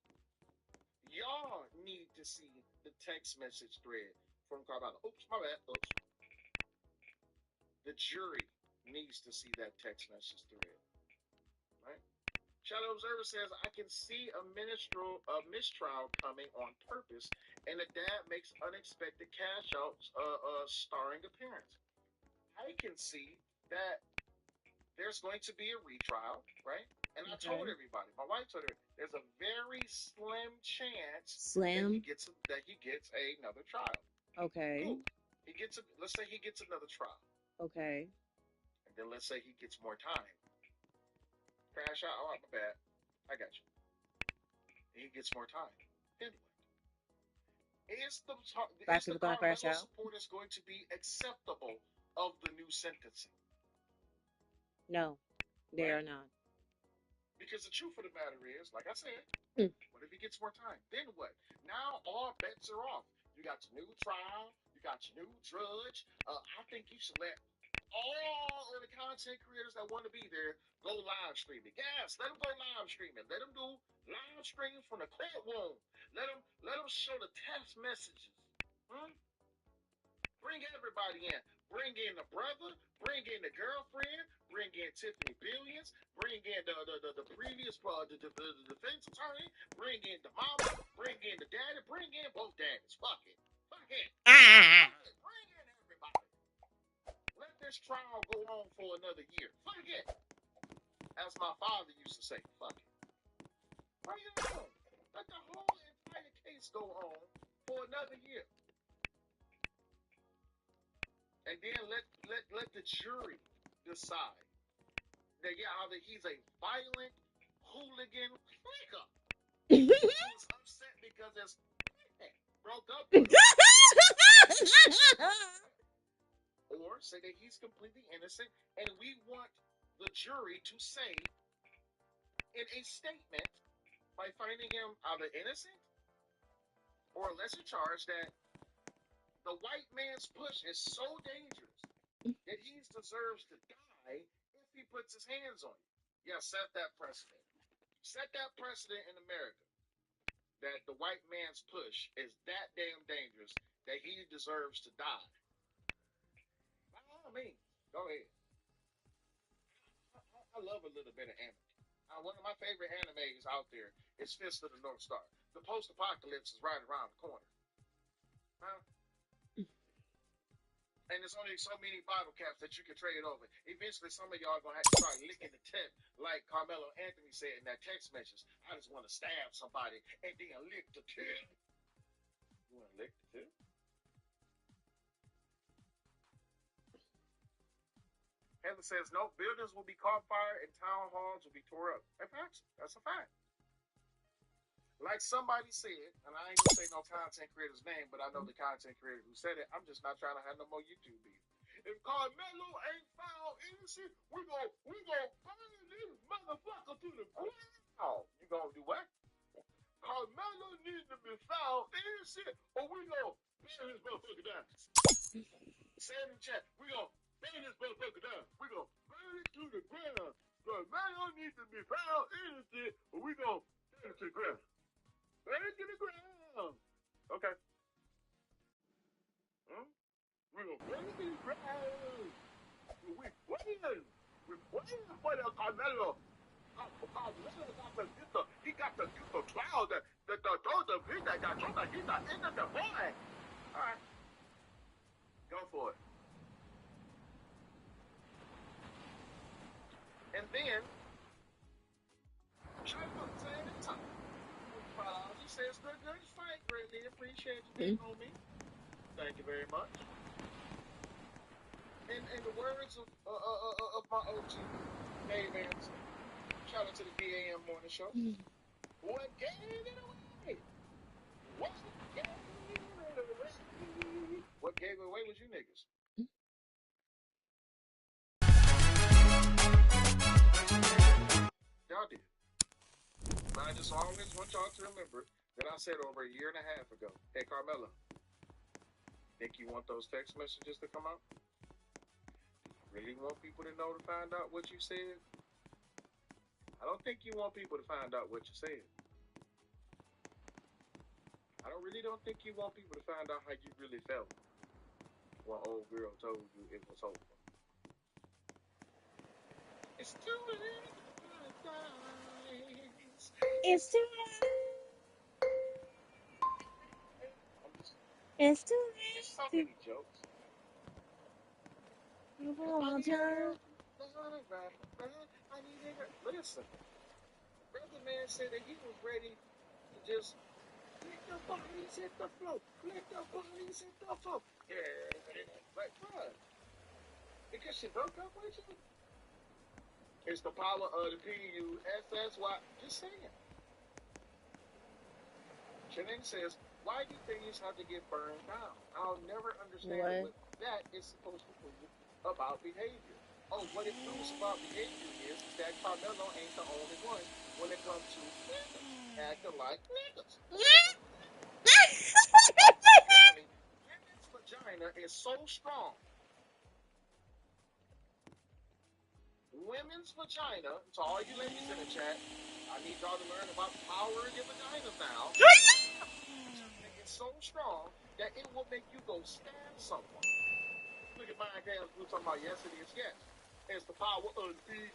Y'all need to see the text message thread from Carmelo. Oops, my bad. Oops. The jury needs to see that text message thread. Right? Shadow Observer says, I can see a mistrial coming on purpose, and the dad makes unexpected cash outs starring appearance. I can see that there's going to be a retrial, right? And I told everybody, my wife told her, there's a very slim chance that he gets another trial. Okay. Cool. Let's say he gets another trial. Okay. And then let's say he gets more time. Crash out. Oh, my bad. I got you. And he gets more time. Then what? Is the Carmelo supporters going to be acceptable of the new sentencing? No, they are not. Because the truth of the matter is, like I said, what if he gets more time? Then what? Now all bets are off. You got your new trial. You got your new judge. I think you should let all of the content creators that want to be there go live streaming. Yes, let them go live streaming. Let them do live streams from the courtroom. Let them show the text messages. Bring everybody in. Bring in the brother. Bring in the girlfriend. Bring in Tiffany Billions. Bring in the previous the defense attorney. Bring in the mama. Bring in the daddy. Bring in both daddies. Fuck it. Fuck it. Bring in everybody. Let this trial go on for another year. Fuck it. As my father used to say, fuck it. Bring it on. Let the whole entire case go on for another year. And then let the jury decide that either he's a violent hooligan flicker who's upset because his broke up with him, or say that he's completely innocent, and we want the jury to say in a statement by finding him either innocent or a lesser charge that the white man's push is so dangerous that he deserves to die if he puts his hands on you. Yeah, set that precedent. Set that precedent in America that the white man's push is that damn dangerous that he deserves to die. By all means, go ahead. I love a little bit of anime. One of my favorite animes out there is Fist of the North Star. The post-apocalypse is right around the corner. Huh? And there's only so many bottle caps that you can trade over. Eventually, some of y'all gonna have to start licking the tip, like Carmelo Anthony said in that text message. I just want to stab somebody and then lick the tip. You want to lick the tip? Heather says no. Buildings will be caught fire and town halls will be tore up. That's a fact. Like somebody said, and I ain't gonna say no content creator's name, but I know the content creator who said it. I'm just not trying to have no more YouTube beef. If Carmelo ain't found innocent, we gon' burn this motherfucker to the ground. You gonna do what? Carmelo needs to be found innocent, or we gon' burn this motherfucker down. Say it in the chat. We gon' burn this motherfucker down. We gon' burn it to the ground. Carmelo needs to be found innocent, or we gon' burn it to the ground. Burn it to the ground. Okay. We're gonna burn it to the ground. We're waiting for the Carmelo. He got the cloud that throws the hit that throws the hit that into the boy. All right. Go for it. And then, try to say it time. He says, good fight, greatly appreciate you being on me. Thank you very much. In the words of my OG, Dave Anderson, shout out to the BAM Morning Show. What gave it away? What gave it away? What gave it away was you niggas. Y'all did. But I just always want y'all to remember that I said over a year and a half ago, hey, Carmelo, think you want those text messages to come out? Really want people to know to find out what you said? I don't think you want people to find out what you said. I don't think you want people to find out how you really felt when old girl told you it was over. It's too late. It's too late. It's too late. There's so many jokes. Listen, brother man said that he was ready to just let the bodies hit the floor. Let the bodies hit the floor. Yeah, like what? Because she broke up with you? It's the power of the PUSSY. Just saying. Shannon says, why do things have to get burned down? I'll never understand what that is supposed to prove about behavior. Oh, what it proves about behavior is that Carmelo ain't the only one when it comes to niggas acting like niggas. Apparently, women's vagina is so strong. Women's vagina, to all you ladies in the chat, I need y'all to learn about the power of your vaginas now. It's so strong that it will make you go stab someone. Look at Mind Games, we're talking about yes, it is, yes. It's the power of the PUSSY,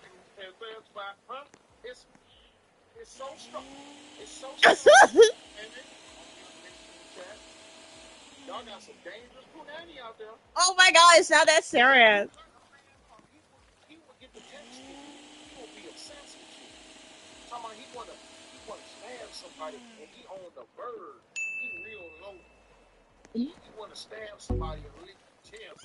huh? It's so strong. It's so strong. And y'all got some dangerous punani out there. Oh my God, it's not that serious. He will get the text to you. He will be obsessed with you. Talking about he wanna stab somebody and he on the bird. He real low. He wanna stab somebody and lick the tip.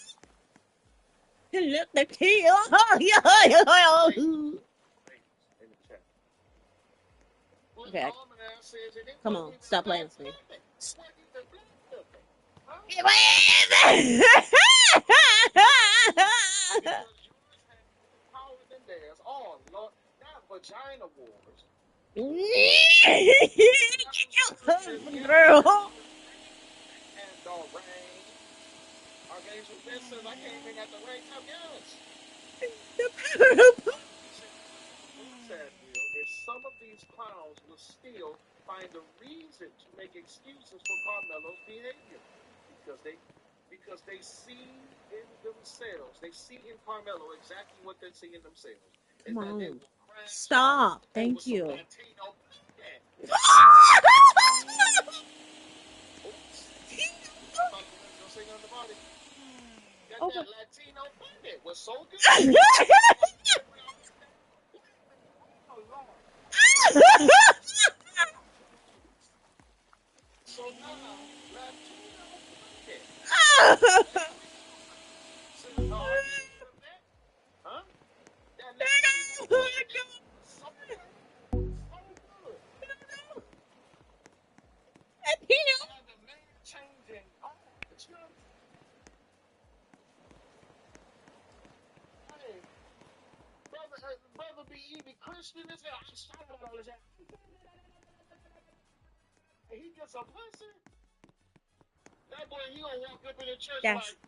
Look the key. Oh, yeah. In the chat. Okay. Come on, stop playing with me. Oh, Lord, not vagina wars. Girl. And the rain. Archangel Ben says I came in at the right time. Yes. Sad real is some of these clowns will still find a reason to make excuses for Carmelo's behavior because they see in themselves, they see in Carmelo exactly what they see in themselves. Come that they on. will crash Stop. out Thank over some you. Latino content. Oops. I'm about to don't say nothing about it. Oh That my. Latino content was so good. Oh Lord. So now Latino content. So, are you with that? Huh? That Latino content was so good. So good. And the man changing. Oh, it's your hey, brother be even Christian as hell. I shout out all this. He gets a blessing. That boy, he gonna walk up in the church That's. like,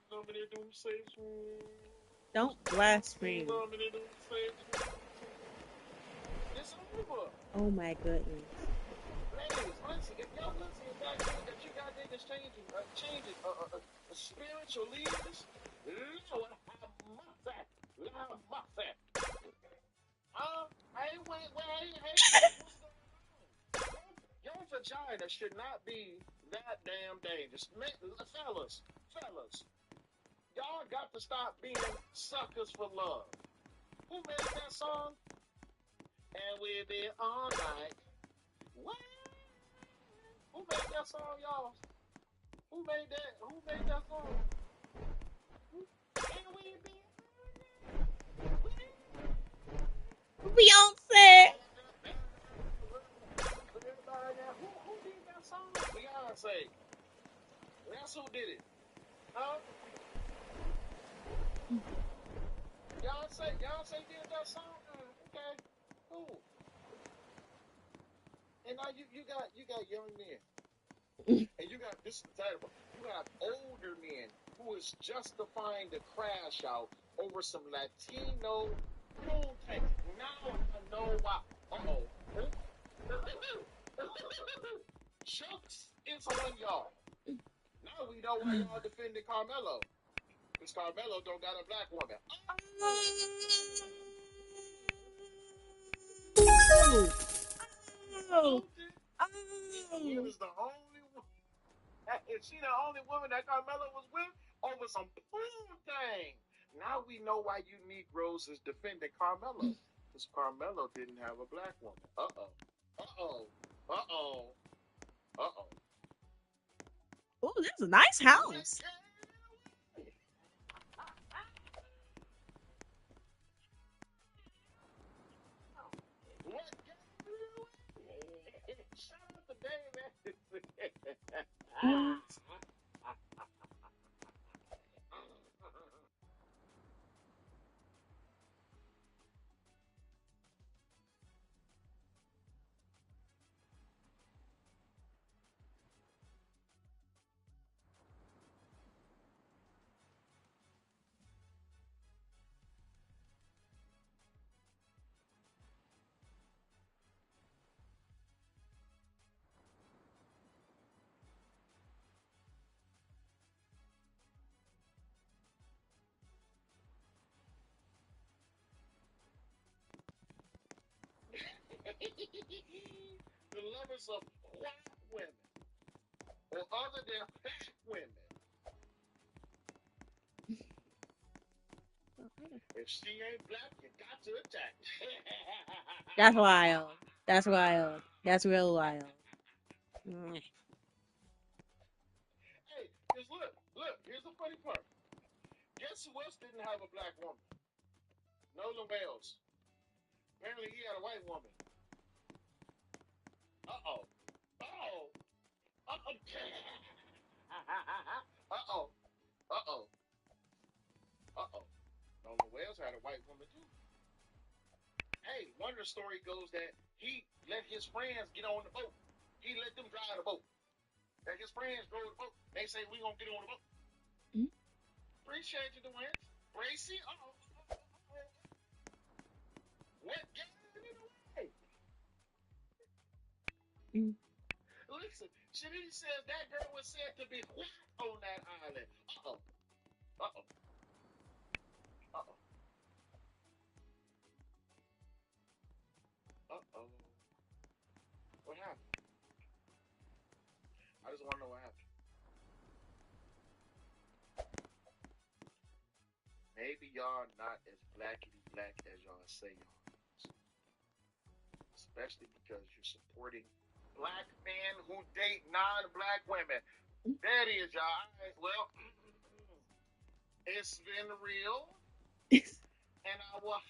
somebody do say Don't blaspheme. somebody do say it's over. Oh my goodness. Ladies, listen, if y'all listen, if you got niggas changing, spiritual leaders, Lord have mercy, Lord have mercy. Hey, what's going on? Your vagina should not be that damn dangerous. Fellas, y'all got to stop being suckers for love. Who made that song? And we'll be all night. What? Who made that song, y'all? Who made that song? And we'll be Beyonce. Who did that song? Beyonce. That's who did it. Huh? Beyonce did that song? Okay. Cool. And now you got young men. And you got this is terrible. You got older men who is justifying the crash out over some Latino cool thing. Now I know why. Chucks is on y'all. Now we know why y'all defending Carmelo. Because Carmelo don't got a black woman. Oh. Gwen is the only one. Is she the only woman that Carmelo was with over some pool thing? Now we know why you Negroes is defending Carmelo. Because Carmelo didn't have a black woman. Uh-oh. Oh, this is a nice house. What? Shout out to Dave. The lovers of white women or other than black women. If she ain't black, you got to attack. That's wild. That's wild. That's real wild. Hey, because look, here's the funny part. Guess who else didn't have a black woman? Nolan Wales. Apparently he had a white woman. Uh-oh. Uh-oh. Uh-oh. Uh-oh. Uh-oh. Uh-oh. Nolan Wales had a white woman too. Hey, one of the story goes that he let his friends get on the boat. He let them drive the boat. That his friends drove the boat. They say, we gonna get on the boat. Mm-hmm. Appreciate you, Dwayne. Bracy, what gave it away? Mm. Listen, Shanice says that girl was said to be white on that island. Uh-oh. Uh-oh. Uh-oh. maybe y'all not as blackety black as y'all say y'all is. Especially because you're supporting black men who date non-black women. There it is, y'all. All right, well, it's been real, and I will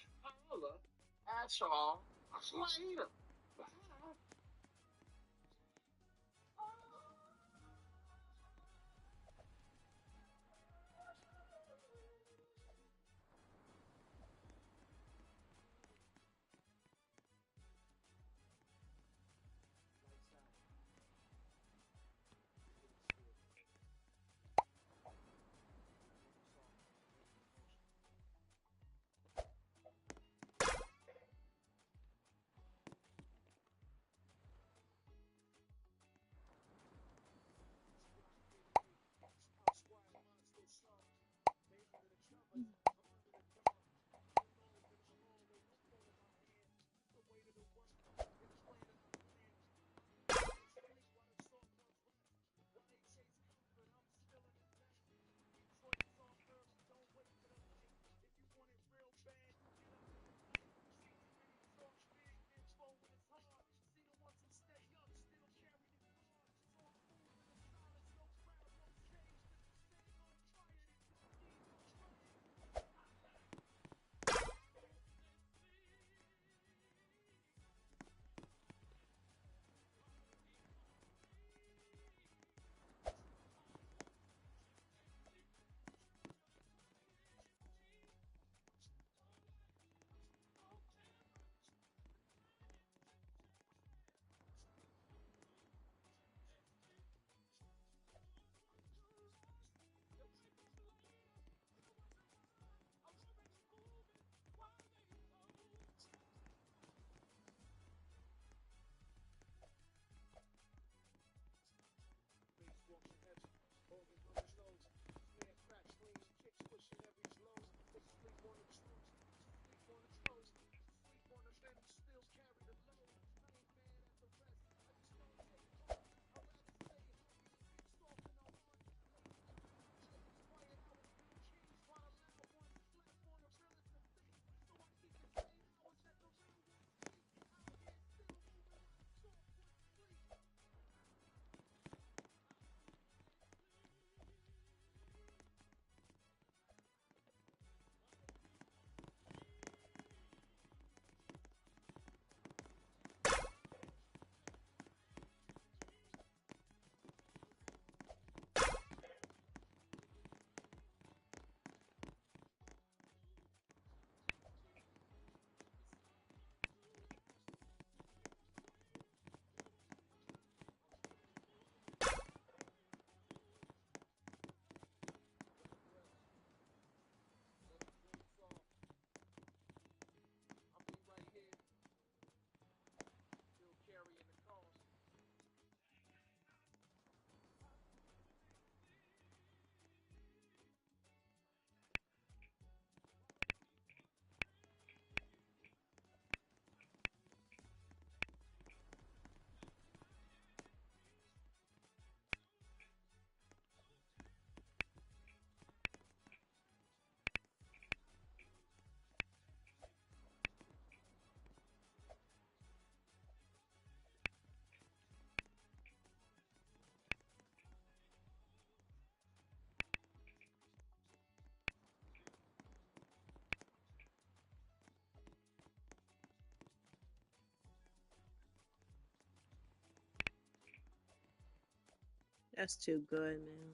holler at y'all later. That's too good, man.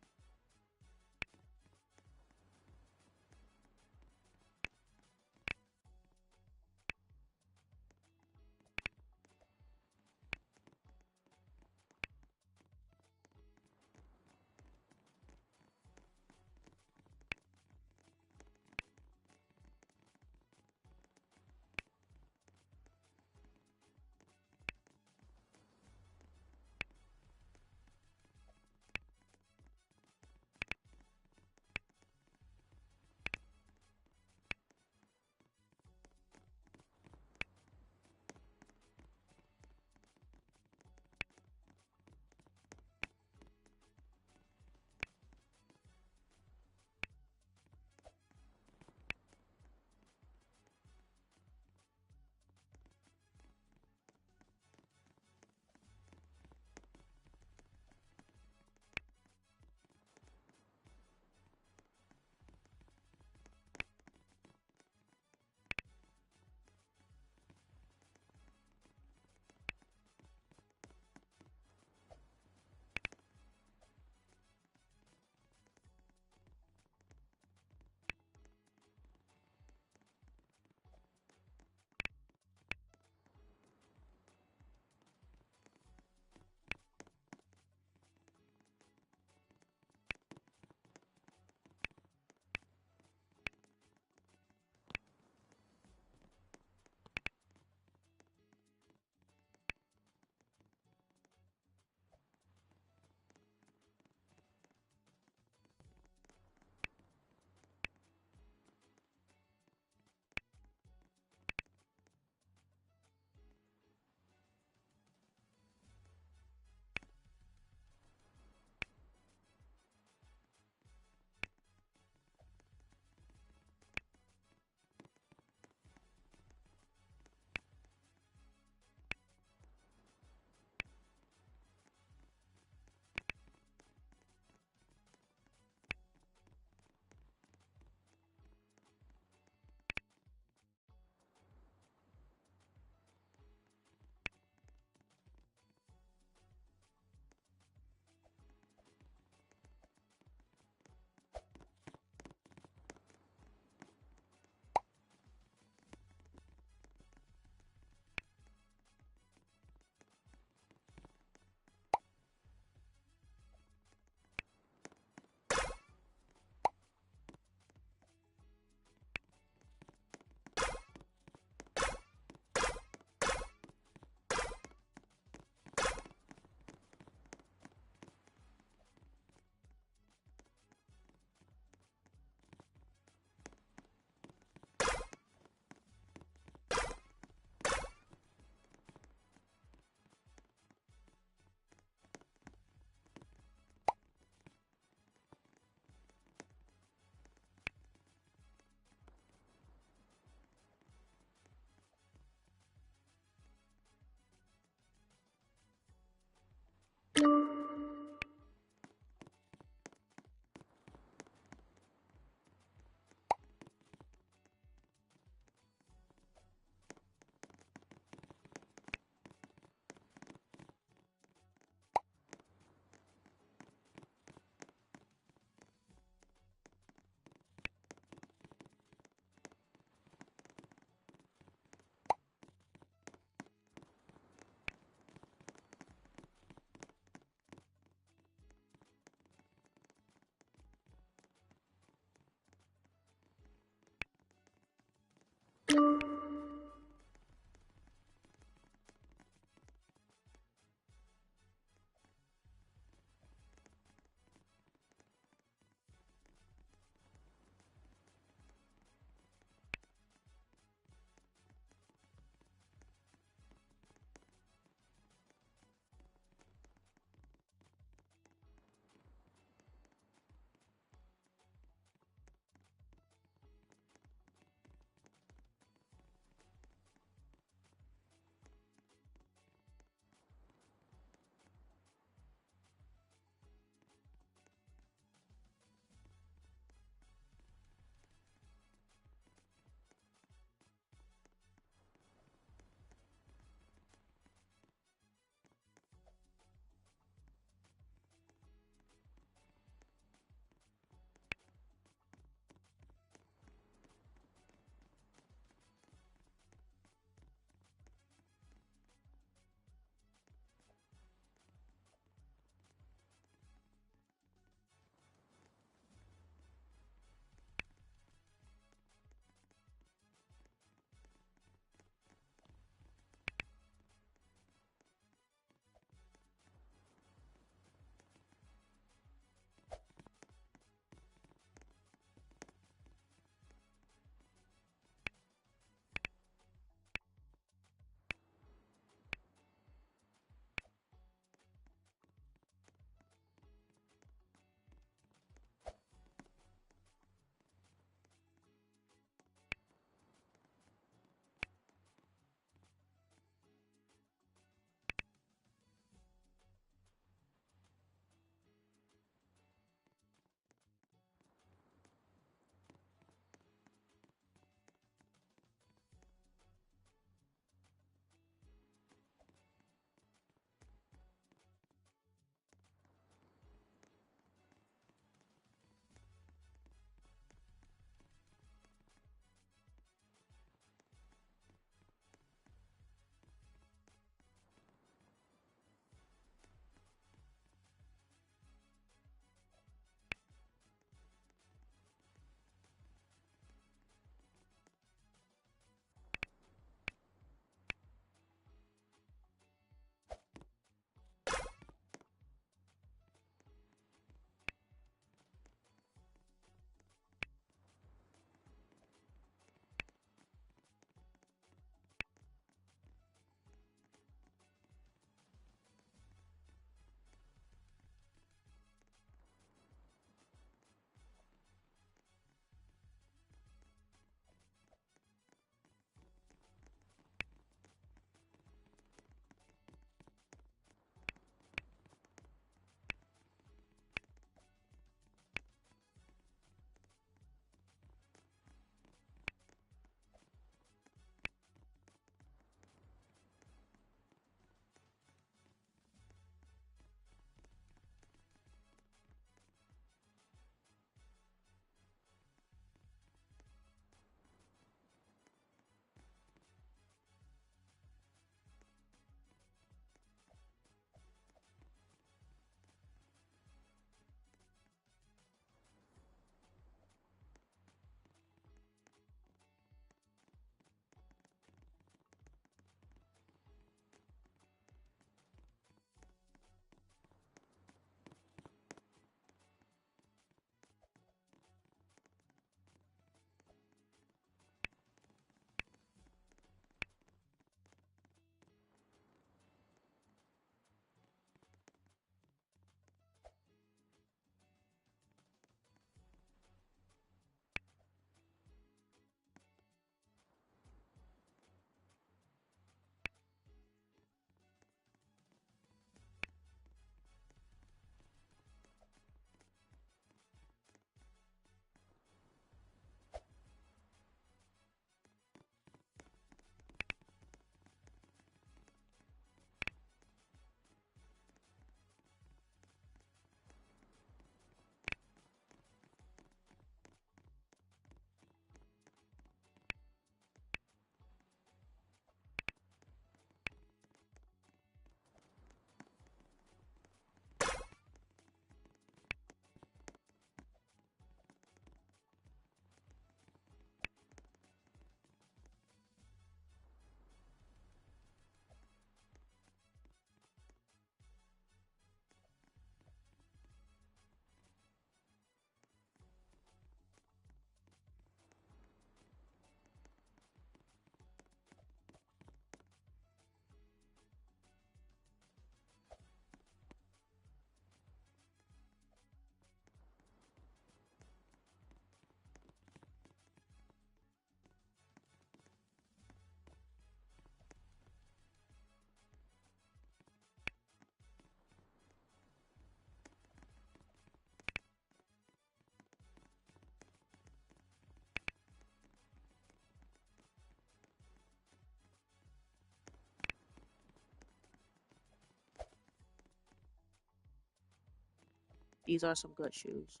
These are some good shoes.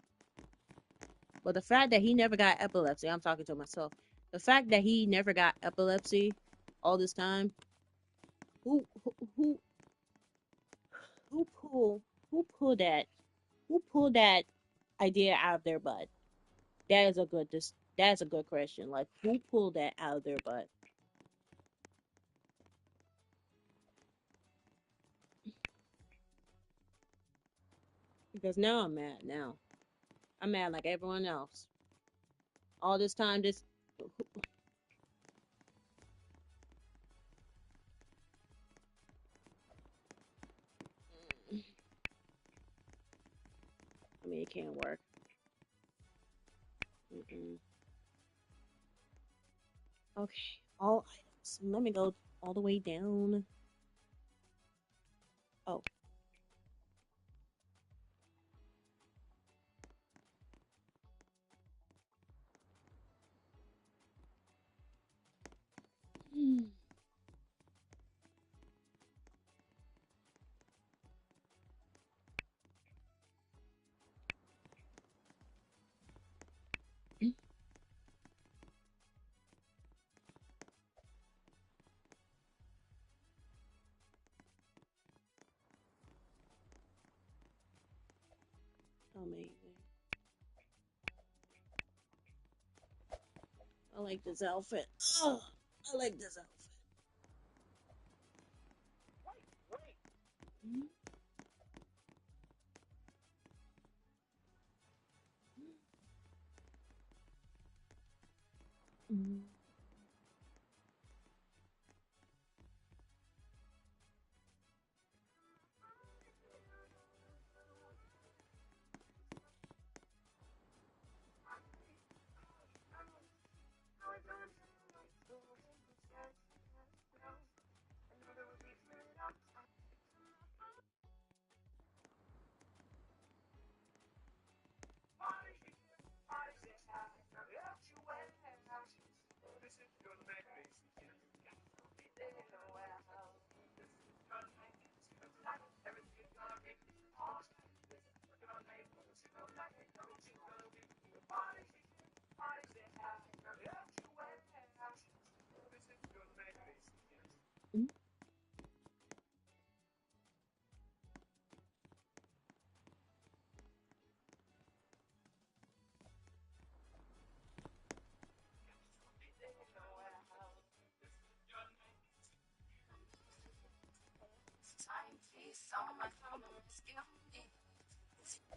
But the fact that he never got epilepsy, I'm talking to myself. The fact that he never got epilepsy all this time, who who who, who pulled who pulled that who pulled that idea out of their butt? That is a good that's a good question. Like who pulled that out of their butt? Because now I'm mad now. I'm mad like everyone else. All this time this I mean it can't work. Mm-mm. Okay, all items. Let me go all the way down. Oh. Hmm. Amazing. I like this outfit. Oh, I like this outfit. Mm-hmm. Mm-hmm.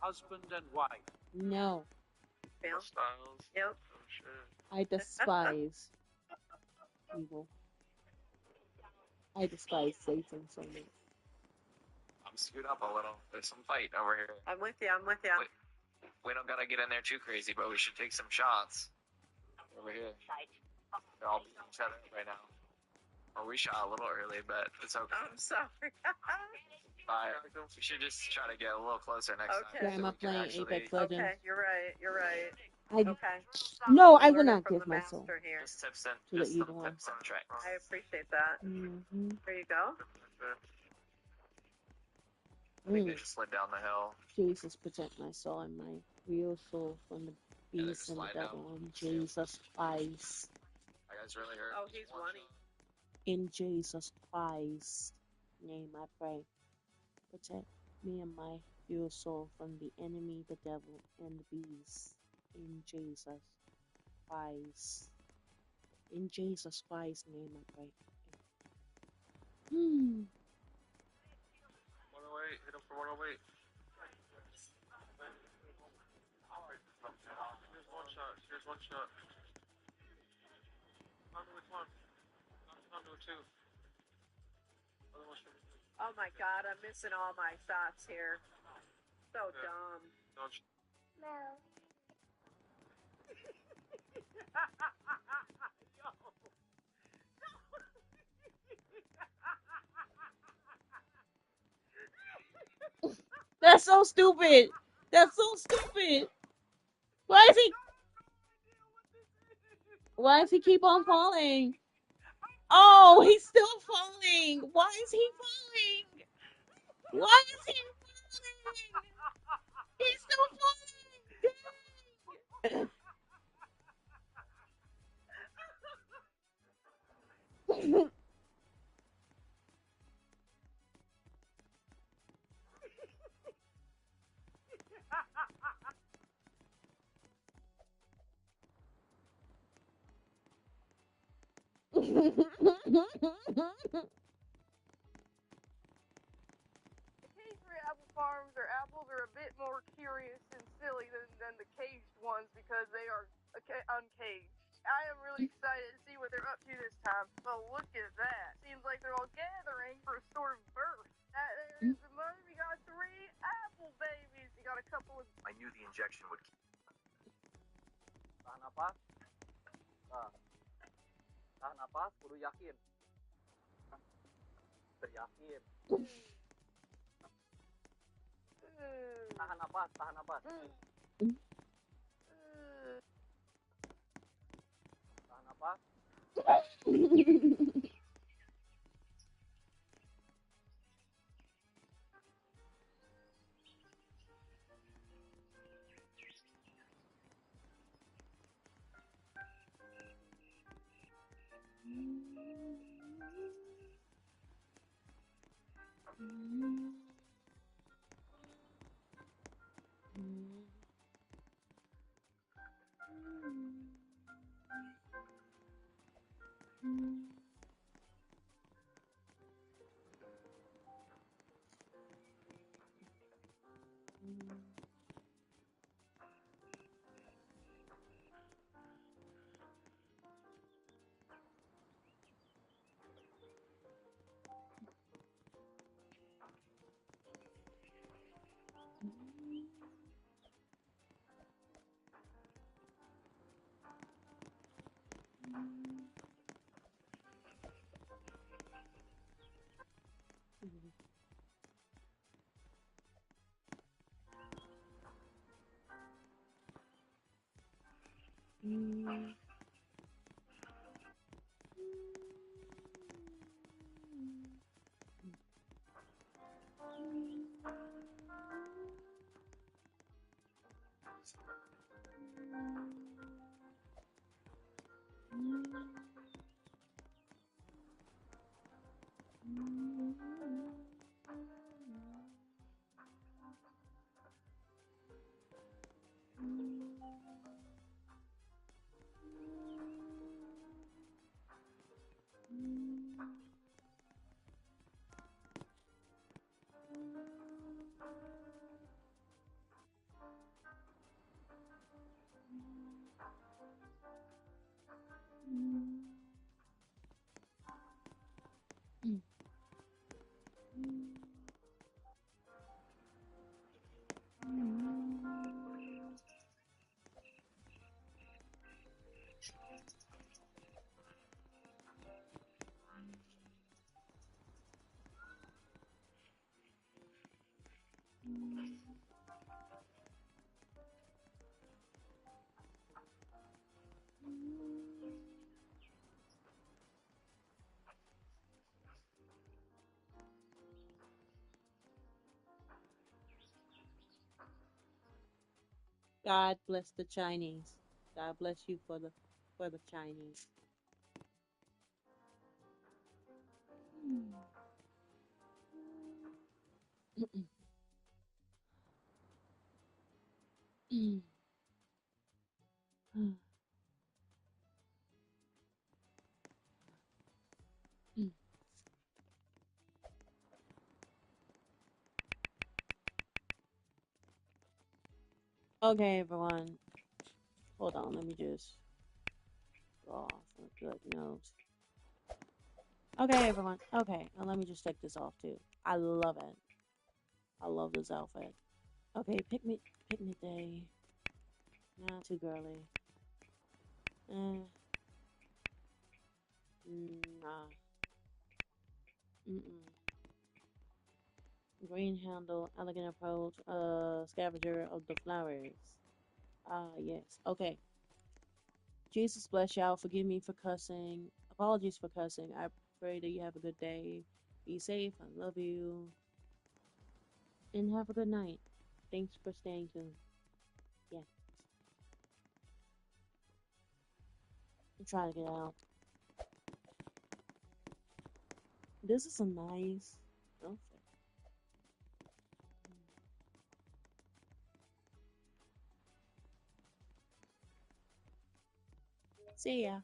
Husband and wife. No, Styles. Yep. Oh shit. I despise evil. I despise Satan so much. I'm screwed up a little. There's some fight over here. I'm with you. I'm with you. We don't gotta get in there too crazy, but we should take some shots. Over here. They're all beating each other up right now. Well, we shot a little early, but it's okay. I'm sorry. Bye. We should just try to get a little closer next Okay. time. Yeah, I'm so not we can playing actually Apex Legends. Okay, you're right. You're right. I Okay. no, I will Learn it not from give the my soul master here. just tips and to the just some evil one. tips and tricks. I appreciate that. Mm-hmm. There you go. I think they just slid down the hill. Jesus, protect my soul and my real soul from the Yeah, they're beast and the sliding down. devil. In Jesus Christ. That guy's really hurt. Oh, he's One running. shot. In Jesus Christ name I pray. Protect me and my real soul from the enemy, the devil, and the beast. In Jesus Christ. In Jesus Christ's name I pray. 108. Hit him for 108. Here's one shot. Here's one shot. Onto which one? Onto a two. Other one should be two. Oh my god, I'm missing all my shots here. So Yeah. dumb. Don't sh- No. That's so stupid. That's so stupid. Why is he? Why does he keep on falling? Oh, he's still falling. Why is he falling? Why is he falling? He's so funny. Cage-free apple farms or apples are a bit more curious and silly than the caged ones because they are uncaged. I am really excited to see what they're up to this time. But look at that. Seems like they're all gathering for a sort of birth. There's the mother. We got 3 apple babies. We got a couple of... I knew the injection would... Tahan napas. Tahan napas, kudu yakin. Beryakin. Tahan napas, tahan napas. Tahan napas. God bless the Chinese. God bless you for the Chinese. Okay, everyone. Hold on, let me just go off a good note. Okay, everyone. Okay, now let me just take this off too. I love it. I love this outfit. Okay, picnic day. Not too girly. Nah. Mm-mm. Green handle, elegant approach, scavenger of the flowers. Ah, yes. Okay. Jesus bless y'all. Forgive me for cussing. Apologies for cussing. I pray that you have a good day. Be safe. I love you. And have a good night. Thanks for staying tuned. Yeah. I'm trying to get out. This is a nice outfit. See ya.